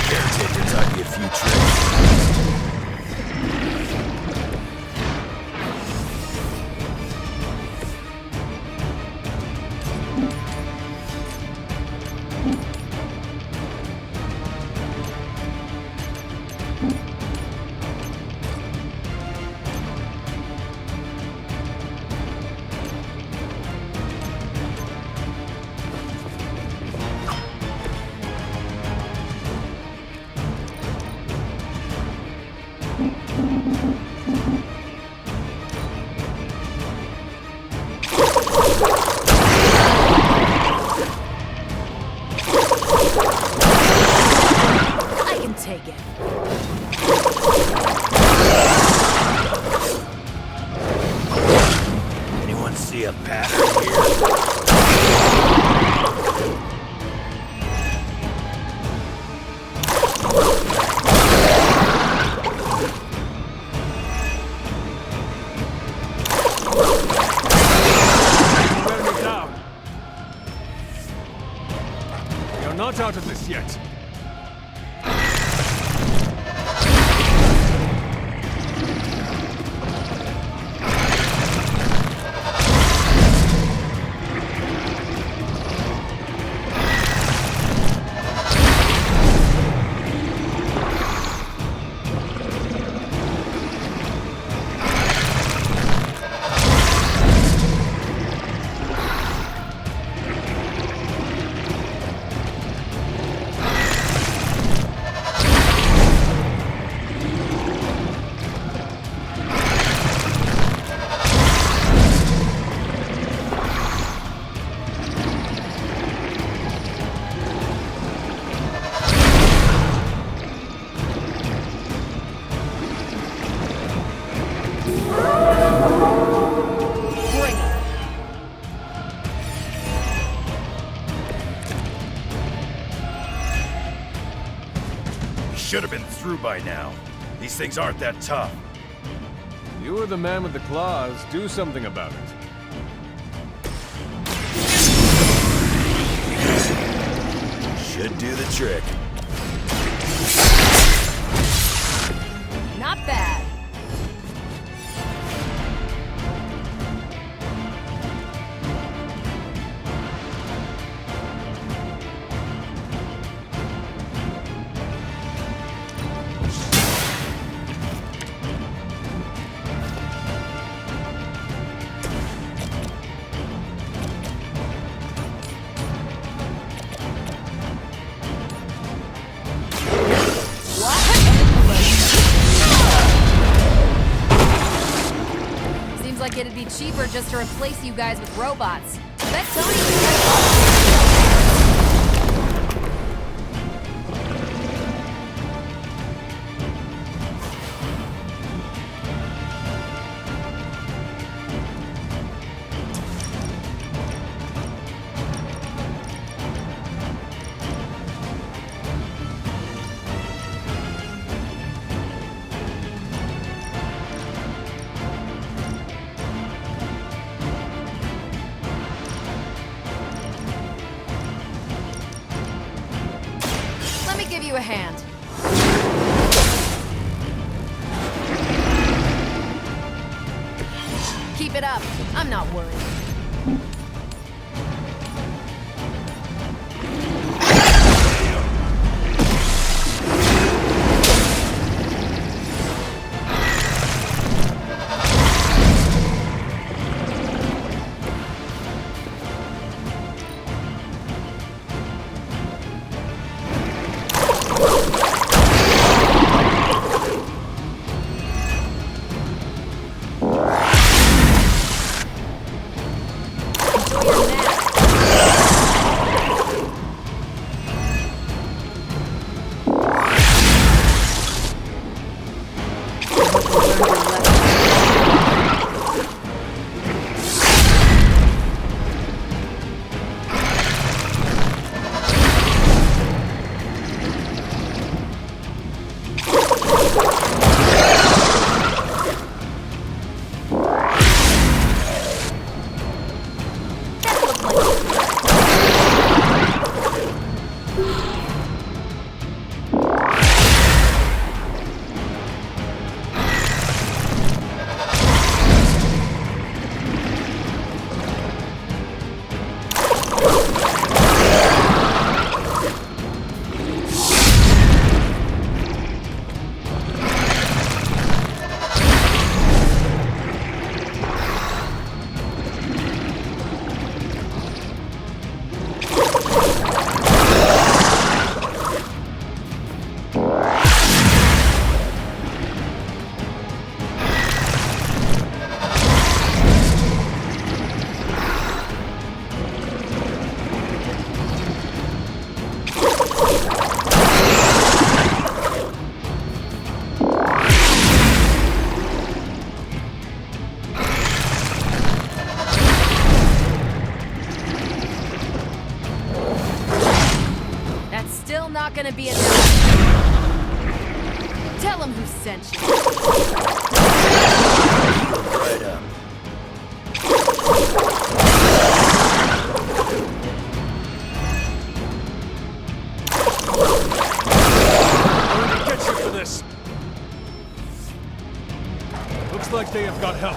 Caretaker taught you a few tricks. take it. Anyone see a pattern here? Not out of this yet. Should have been through by now. These things aren't that tough. You were the man with the claws. Do something about it. Should do the trick. Not bad. Like it'd be cheaper just to replace you guys with robots. I bet Tony would give you a hand. Keep it up. I'm not worried. Tell him who sent you. Right up. I'm going to get you for this. Looks like they have got help.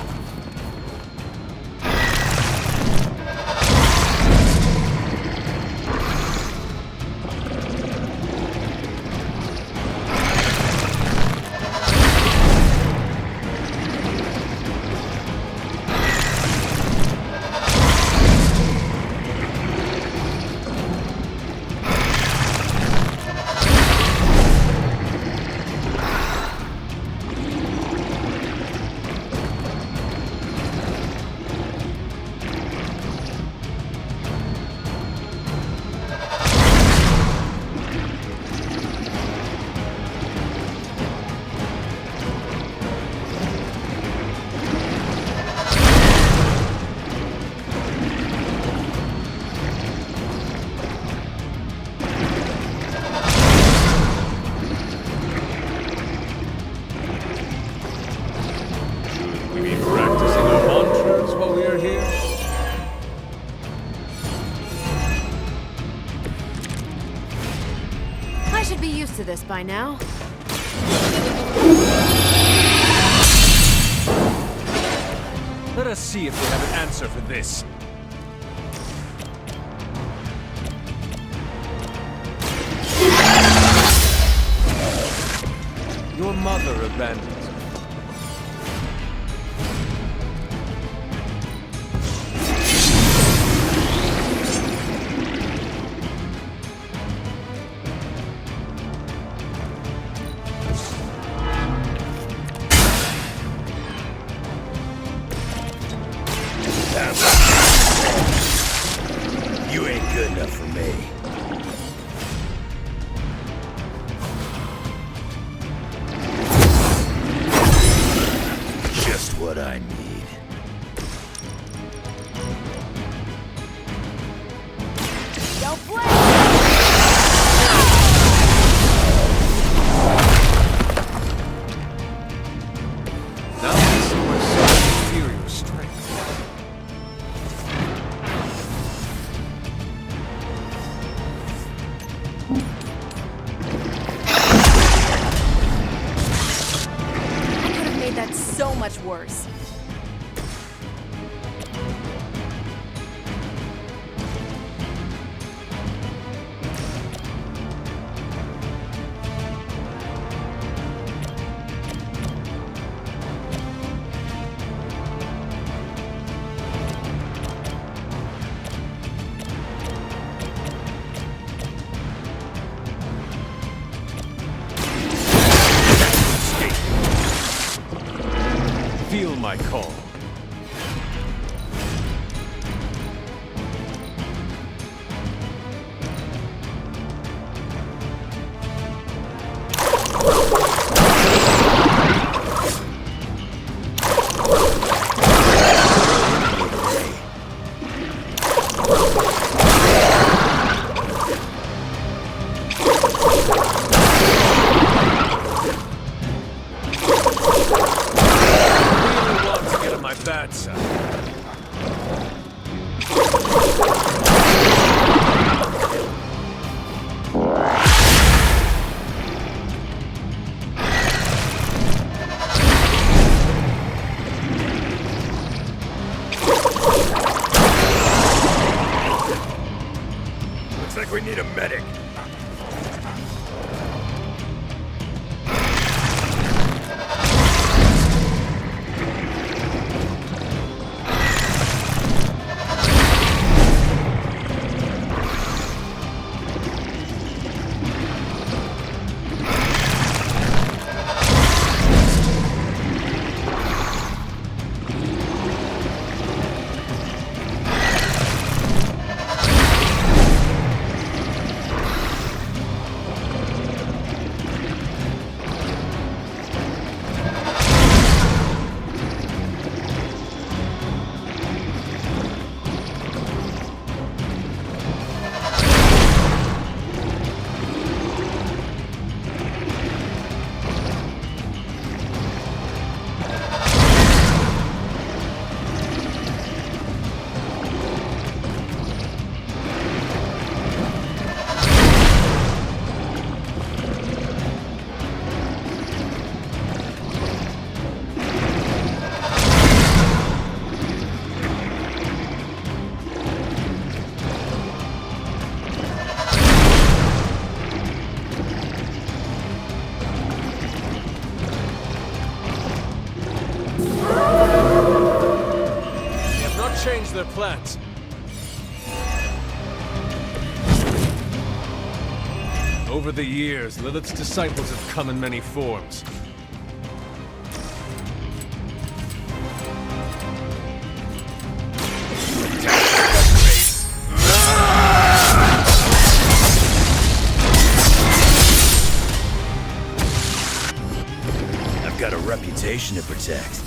To this by now. Let us see if we have an answer for this. Your mother abandoned you. You ain't good enough for me. Just what I need. Don't play! Now I see my son's inferior strength. I could have made that so much worse. Feel my call. their plans. Over the years, Lilith's disciples have come in many forms. I've got a reputation to protect.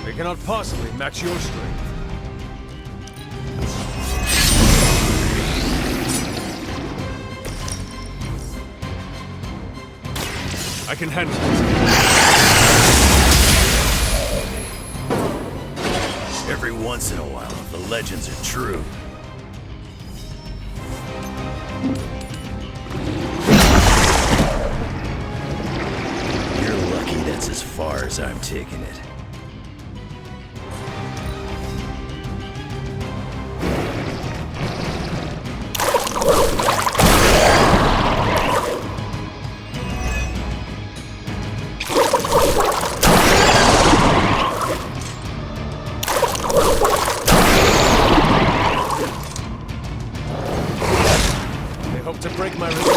They cannot possibly match your strength. I can handle it. Every once in a while, the legends are true. You're lucky that's as far as I'm taking it. To break my resolve.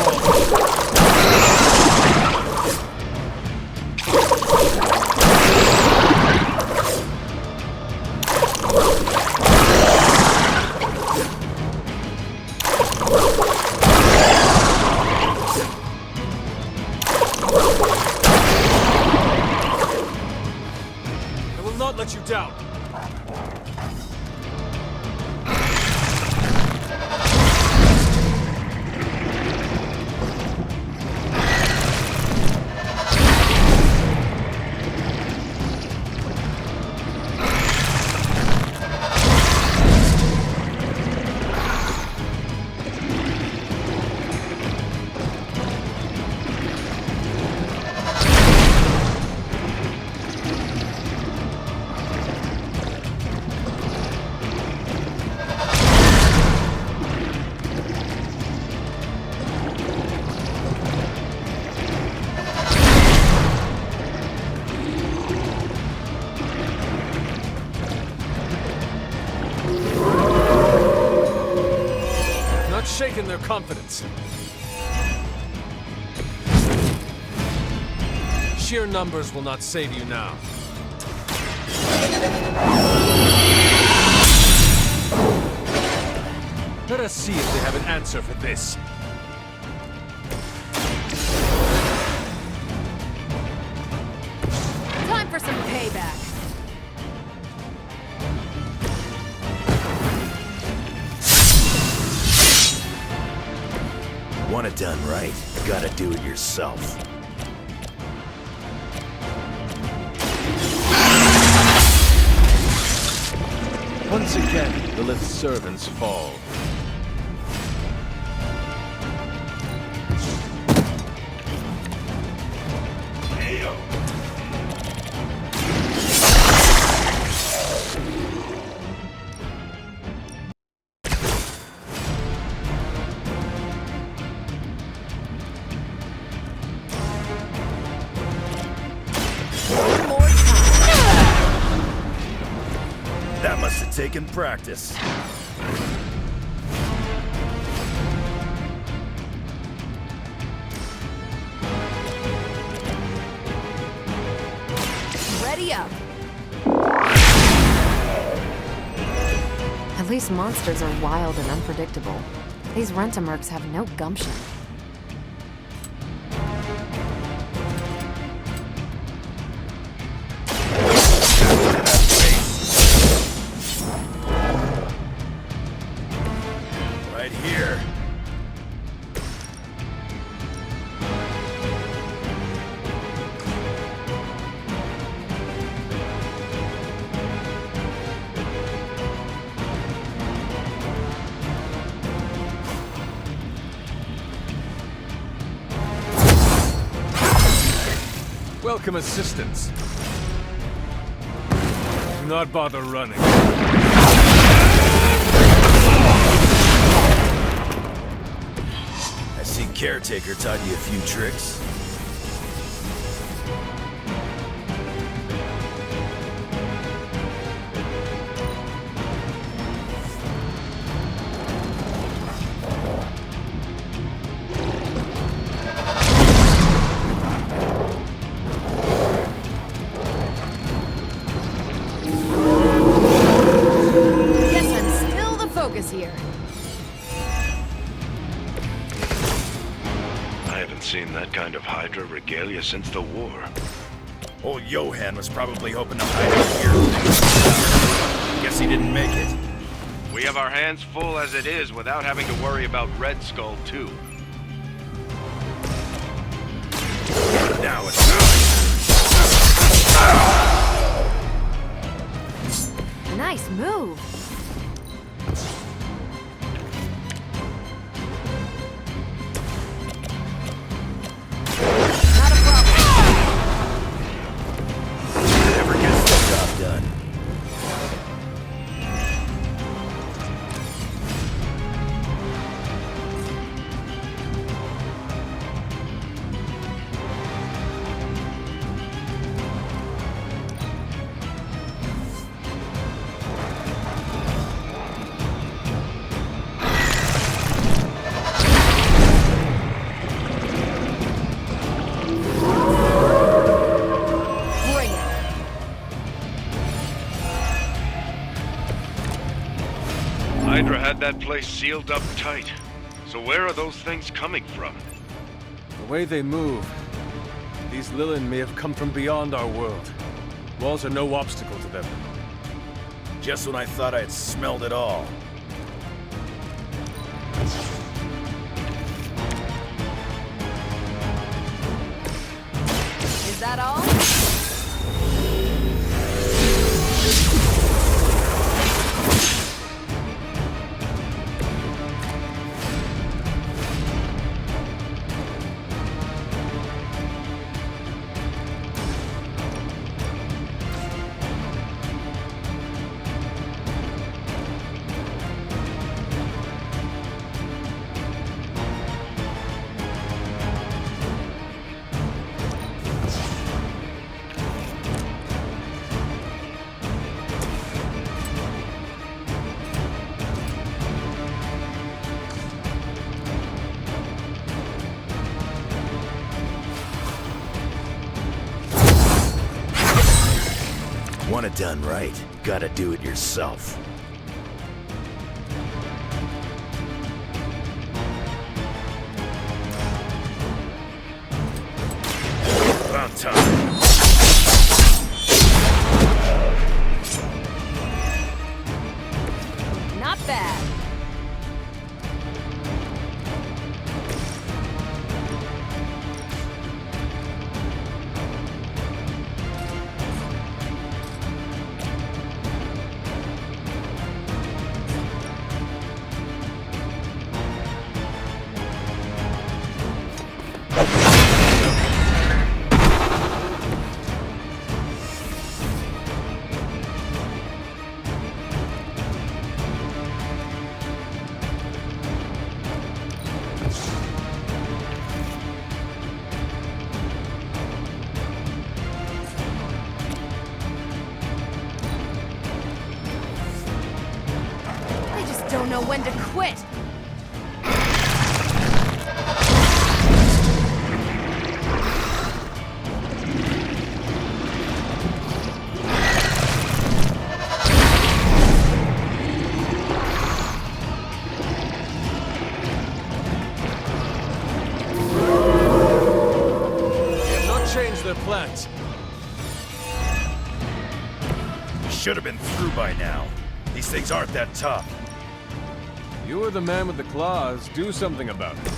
I will not let you down. Shaken their confidence. Sheer numbers will not save you now. Let us see if they have an answer for this. Time for some payback. Want it done right, you gotta do it yourself. Once again, Lilith's servants fall. That must have taken practice. Ready up. At least monsters are wild and unpredictable. These Rent-A-Mercs have no gumption. Right here. welcome assistance. Do not bother running. I see Caretaker taught you a few tricks. Here. I haven't seen that kind of Hydra regalia since the war. Old Johann was probably hoping to hide it here. Guess he didn't make it. We have our hands full as it is without having to worry about Red Skull, too. Now it's Nice move. Hydra had that place sealed up tight. So where are those things coming from? The way they move, these Lilith may have come from beyond our world. Walls are no obstacle to them. just when I thought I had smelled it all. Is that all? Want it done right, gotta do it yourself. About time. Not bad. Don't know when to quit. They have not changed their plans. Should have been through by now. These things aren't that tough. You are the man with the claws. Do something about it.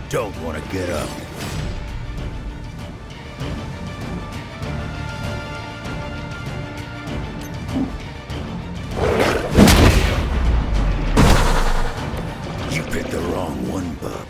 don't want to get up. You picked the wrong one, bub.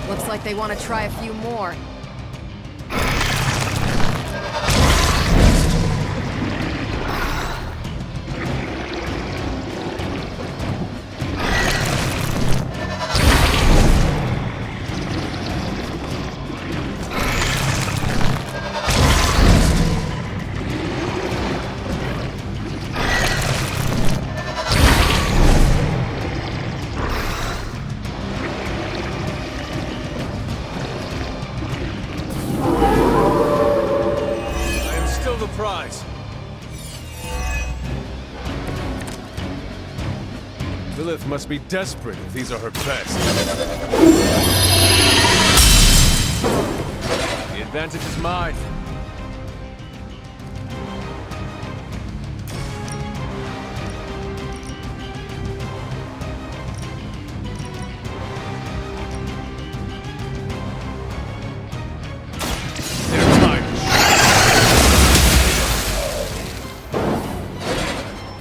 Looks like they want to try a few more. Prize. Lilith must be desperate if these are her best. The advantage is mine.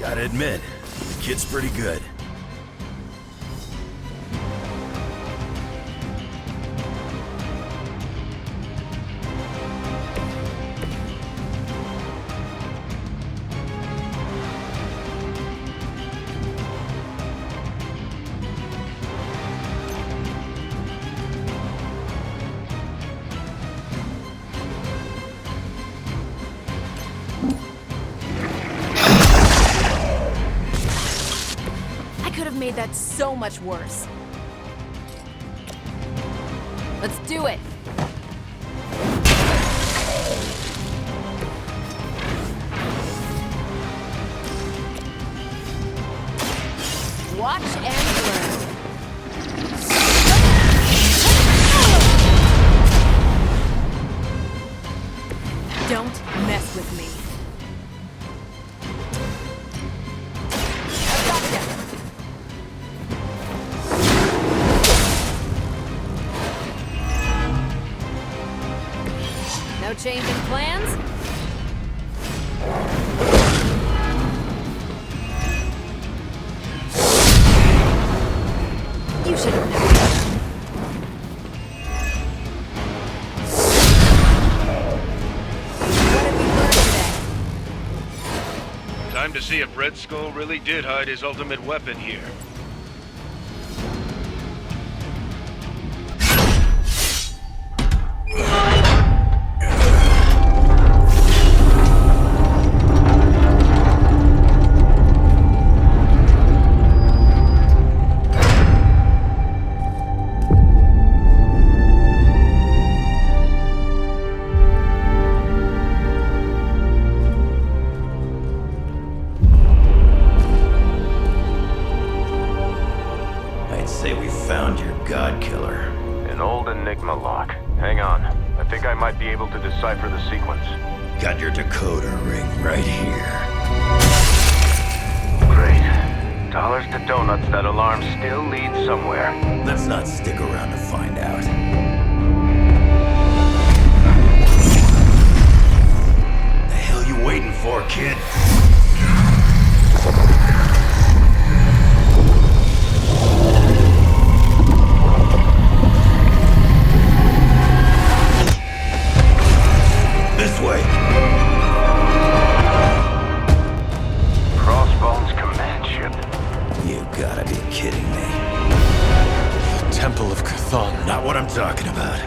Gotta admit, the kid's pretty good. Made that so much worse. Let's do it. Watch and learn. Don't mess with me. No change in plans? You should have known. What have we learned today? Time to see if Red Skull really did hide his ultimate weapon here. Say we found your god killer. An old Enigma lock. Hang on. I think I might be able to decipher the sequence. Got your decoder ring right here. Great. Dollars to donuts, that alarm still leads somewhere. Let's not stick around to find out. The hell you waiting for, kid? This way. Crossbones command ship. You gotta be kidding me. The Temple of Chthon. Not what I'm talking about.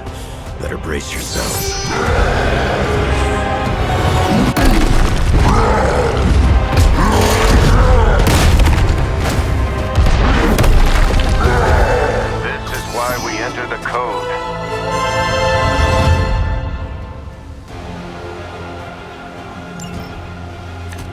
Better brace yourselves. This is why we enter the code.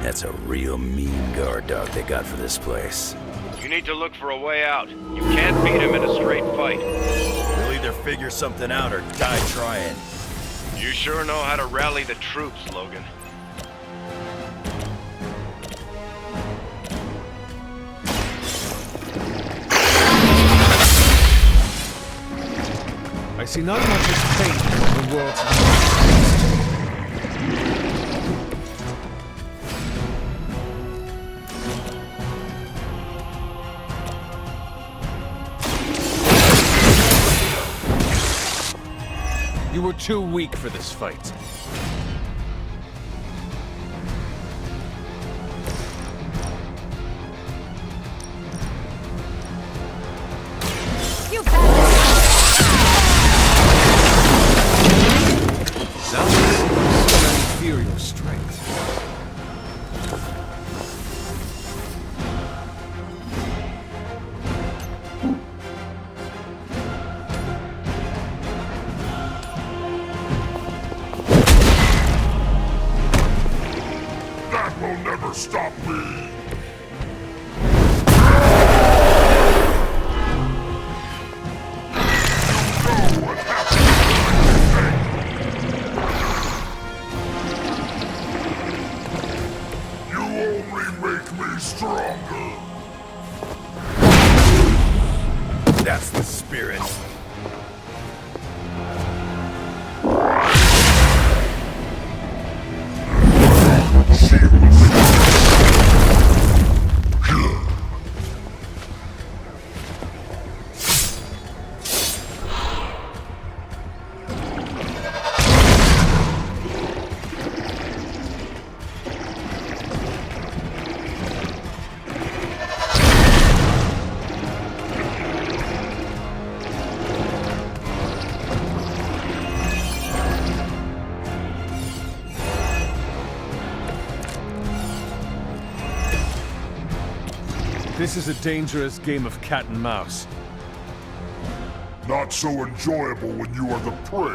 That's a real mean guard dog they got for this place. You need to look for a way out. You can't beat him in a straight fight. We'll either figure something out or die trying. You sure know how to rally the troops, Logan. I see not much has changed in the world's You were too weak for this fight. You bastard! I fear your strength. That will never stop me! You only make me stronger! That's the spirit. This is a dangerous game of cat and mouse. Not so enjoyable when you are the prey,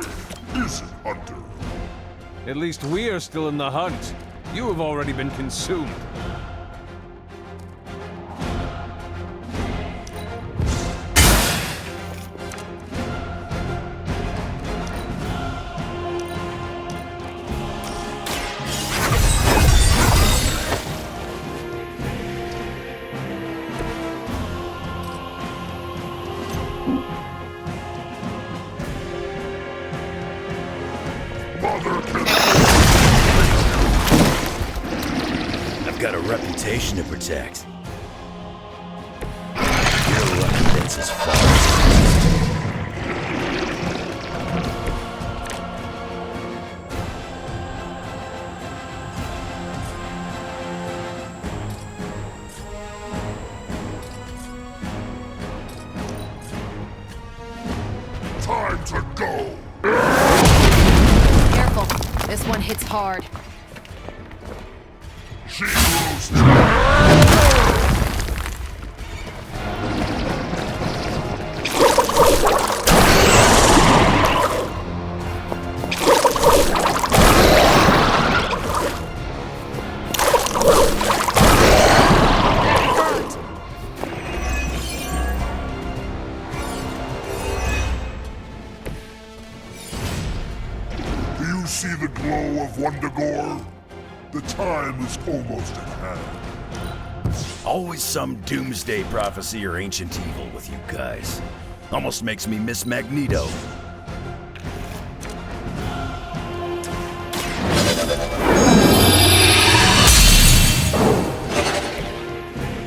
is it, Hunter? At least we are still in the hunt. You have already been consumed. I've got a reputation to protect. You're lucky that's as far as... Time to go! Careful. This one hits hard. She moves Do you see the glow of Wundagore? The time is almost at hand. Always some doomsday prophecy or ancient evil with you guys. Almost makes me miss Magneto.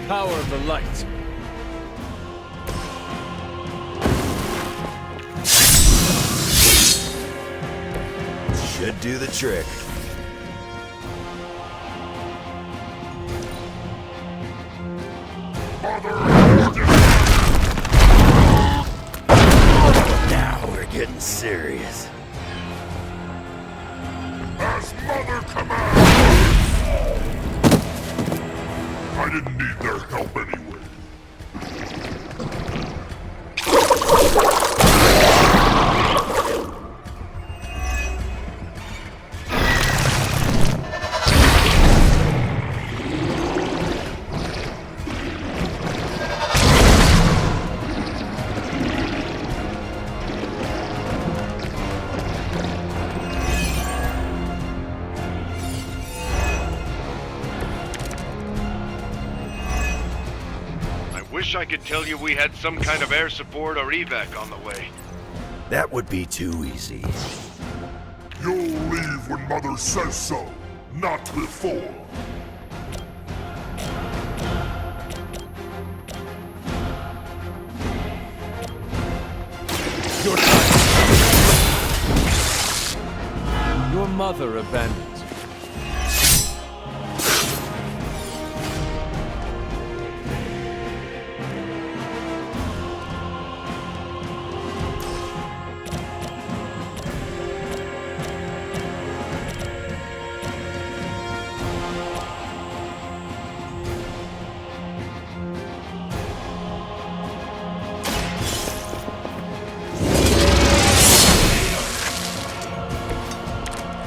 Power of the light. Should do the trick. Now we're getting serious. As Mother commands! I didn't need their help anyway. Wish I could tell you we had some kind of air support or evac on the way. That would be too easy. You'll leave when Mother says so, not before. Your mother abandoned you.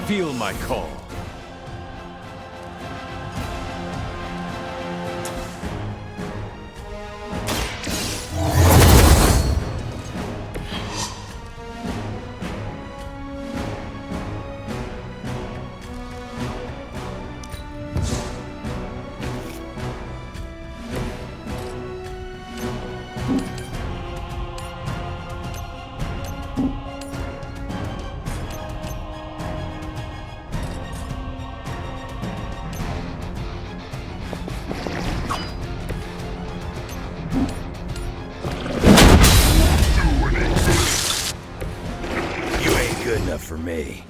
Feel my call. Good enough for me.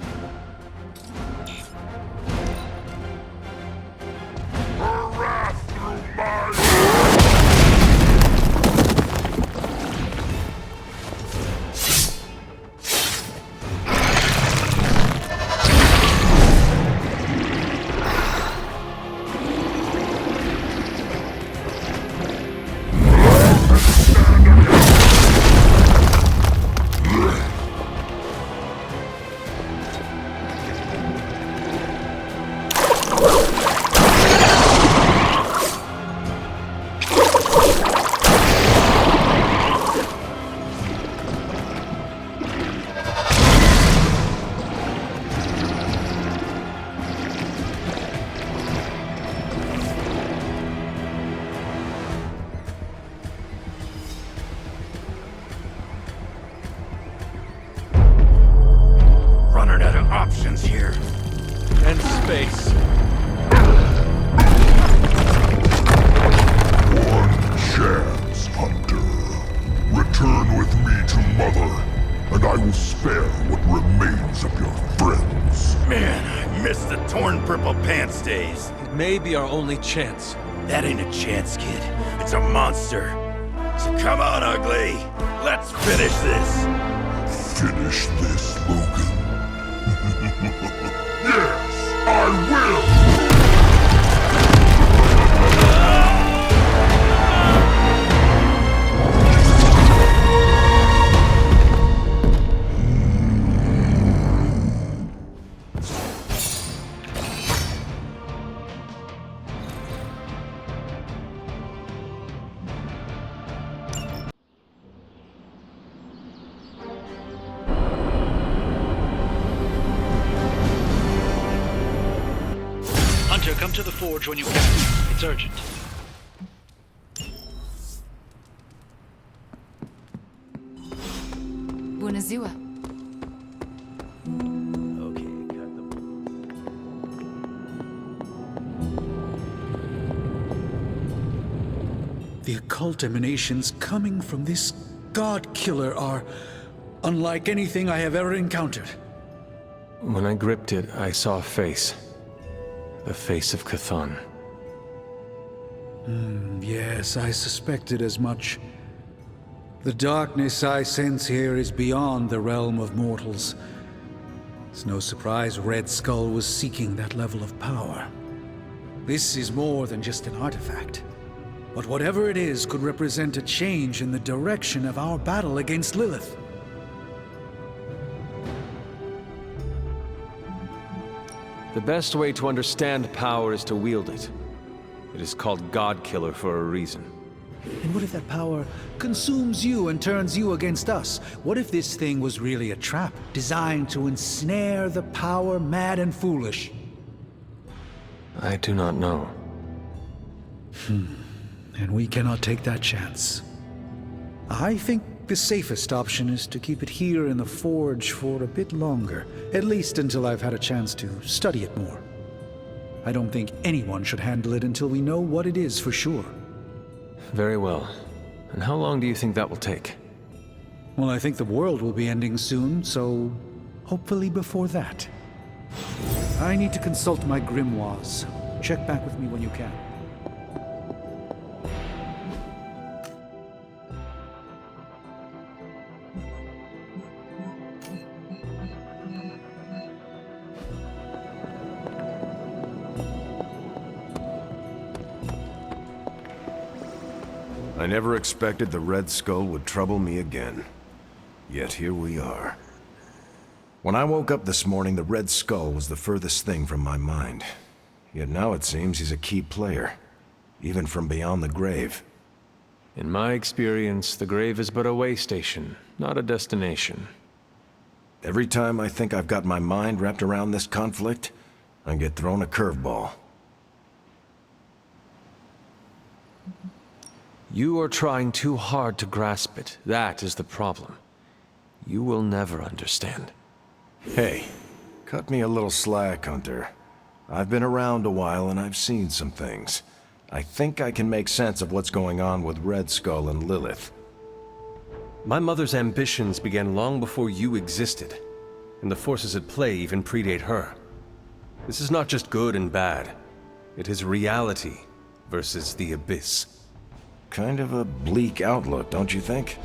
Options here. And space. One chance, Hunter. Return with me to Mother, and I will spare what remains of your friends. Man, I miss the torn purple pants days. It may be our only chance. That ain't a chance, kid. It's a monster. So come on, ugly. Let's finish this. Finish this, Logan. Yes, I will! Come to the forge when you can. It's urgent. Bunazua. Okay, cut The occult emanations coming from this god killer are unlike anything I have ever encountered. When I gripped it, I saw a face. The face of Chthon. Yes, I suspected as much. The darkness I sense here is beyond the realm of mortals. It's no surprise Red Skull was seeking that level of power. This is more than just an artifact. But whatever it is could represent a change in the direction of our battle against Lilith. The best way to understand power is to wield it. It is called God Killer for a reason. And what if that power consumes you and turns you against us? What if this thing was really a trap, designed to ensnare the power mad and foolish? I do not know. and we cannot take that chance. I think the safest option is to keep it here in the forge for a bit longer, at least until I've had a chance to study it more. I don't think anyone should handle it until we know what it is for sure. Very well. And how long do you think that will take? Well, I think the world will be ending soon, so hopefully before that. I need to consult my grimoires. Check back with me when you can. I never expected the Red Skull would trouble me again. Yet here we are. When I woke up this morning, the Red Skull was the furthest thing from my mind. Yet now it seems he's a key player, even from beyond the grave. In my experience, the grave is but a way station, not a destination. Every time I think I've got my mind wrapped around this conflict, I get thrown a curveball. You are trying too hard to grasp it. That is the problem. You will never understand. Hey, cut me a little slack, Hunter. I've been around a while and I've seen some things. I think I can make sense of what's going on with Red Skull and Lilith. My mother's ambitions began long before you existed, and the forces at play even predate her. This is not just good and bad. It is reality versus the abyss. Kind of a bleak outlook, don't you think?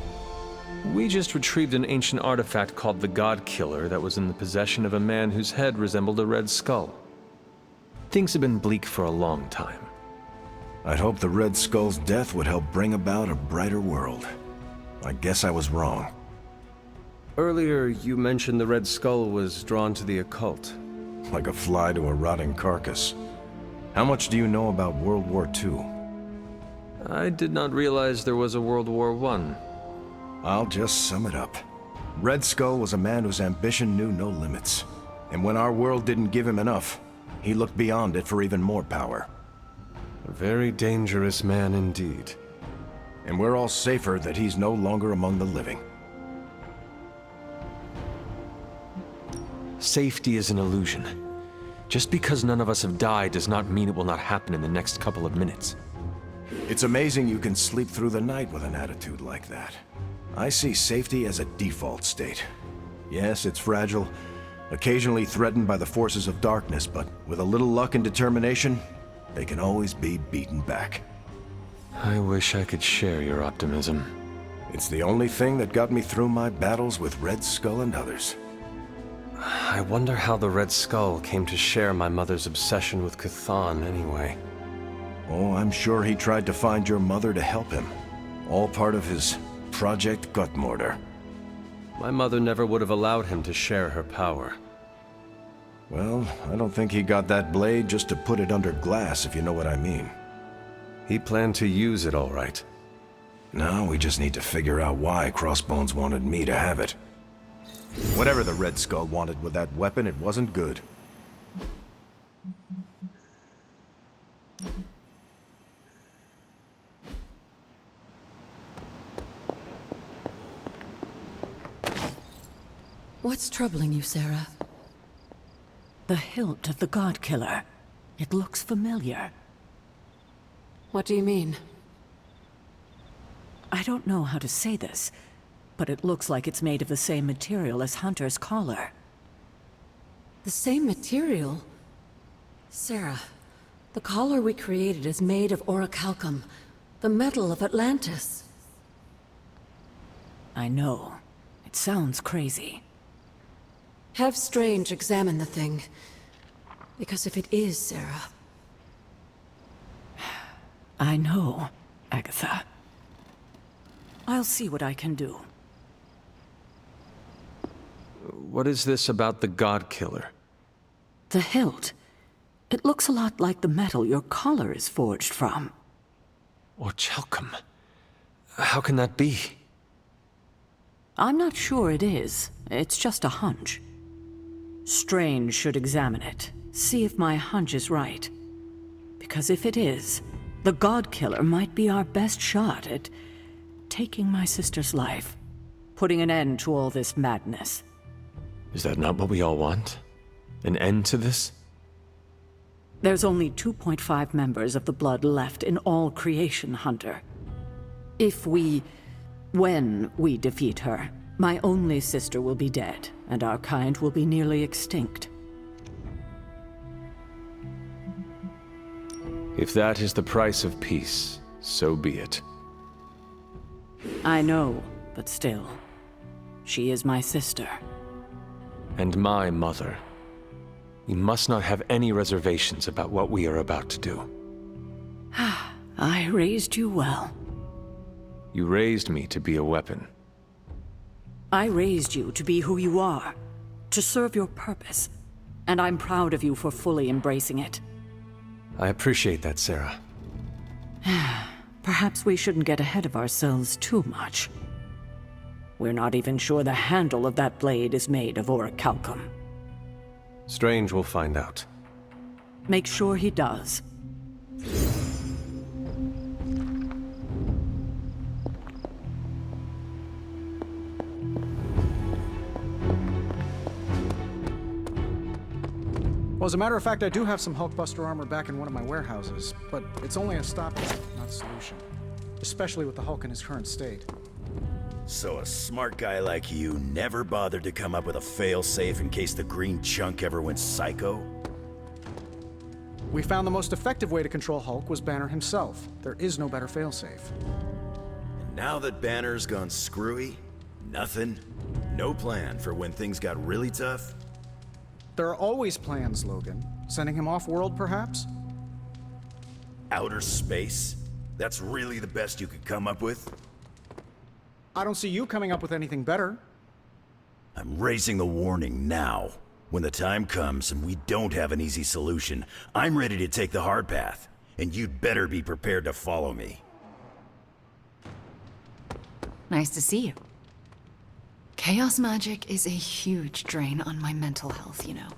We just retrieved an ancient artifact called the God Killer that was in the possession of a man whose head resembled a red skull. Things have been bleak for a long time. I'd hoped the Red Skull's death would help bring about a brighter world. I guess I was wrong. Earlier, you mentioned the Red Skull was drawn to the occult. Like a fly to a rotting carcass. How much do you know about World War II? I did not realize there was a World War I. I'll just sum it up. Red Skull was a man whose ambition knew no limits. And when our world didn't give him enough, he looked beyond it for even more power. A very dangerous man indeed. And we're all safer that he's no longer among the living. Safety is an illusion. Just because none of us have died does not mean it will not happen in the next couple of minutes. It's amazing you can sleep through the night with an attitude like that. I see safety as a default state. Yes, it's fragile, occasionally threatened by the forces of darkness, but with a little luck and determination, they can always be beaten back. I wish I could share your optimism. It's the only thing that got me through my battles with Red Skull and others. I wonder how the Red Skull came to share my mother's obsession with Chthon anyway. Oh, I'm sure he tried to find your mother to help him. All part of his Project Gutmortar. My mother never would have allowed him to share her power. Well, I don't think he got that blade just to put it under glass, if you know what I mean. He planned to use it all right. Now we just need to figure out why Crossbones wanted me to have it. Whatever the Red Skull wanted with that weapon, it wasn't good. What's troubling you, Sarah? The hilt of the God Killer. It looks familiar. What do you mean? I don't know how to say this, but it looks like it's made of the same material as Hunter's collar. The same material? Sarah, the collar we created is made of orichalcum, the metal of Atlantis. I know. It sounds crazy. Have Strange examine the thing. Because if it is, Sarah... I know, Agatha. I'll see what I can do. What is this about the God Killer? The hilt. It looks a lot like the metal your collar is forged from. Orichalcum. How can that be? I'm not sure it is. It's just a hunch. Strange should examine it, see if my hunch is right. Because if it is, The God Killer might be our best shot at taking my sister's life, putting an end to all this madness. Is that not what we all want? An end to this? There's only 2.5 members of the Blood left in all creation, Hunter. When we defeat her, my only sister will be dead, and our kind will be nearly extinct. If that is the price of peace, so be it. I know, but still, she is my sister. And my mother. You must not have any reservations about what we are about to do. I raised you well. You raised me to be a weapon. I raised you to be who you are, to serve your purpose, and I'm proud of you for fully embracing it. I appreciate that, Sarah. Perhaps we shouldn't get ahead of ourselves too much. We're not even sure the handle of that blade is made of orichalcum. Strange will find out. Make sure he does. Well, as a matter of fact, I do have some Hulkbuster armor back in one of my warehouses, but it's only a stopgap, not a solution. Especially with the Hulk in his current state. So a smart guy like you never bothered to come up with a fail-safe in case the green chunk ever went psycho? We found the most effective way to control Hulk was Banner himself. There is no better failsafe. And now that Banner's gone screwy, nothing? No plan for when things got really tough? There are always plans, Logan. Sending him off-world, perhaps? Outer space? That's really the best you could come up with? I don't see you coming up with anything better. I'm raising the warning now. When the time comes and we don't have an easy solution, I'm ready to take the hard path, and you'd better be prepared to follow me. Nice to see you. Chaos magic is a huge drain on my mental health, you know.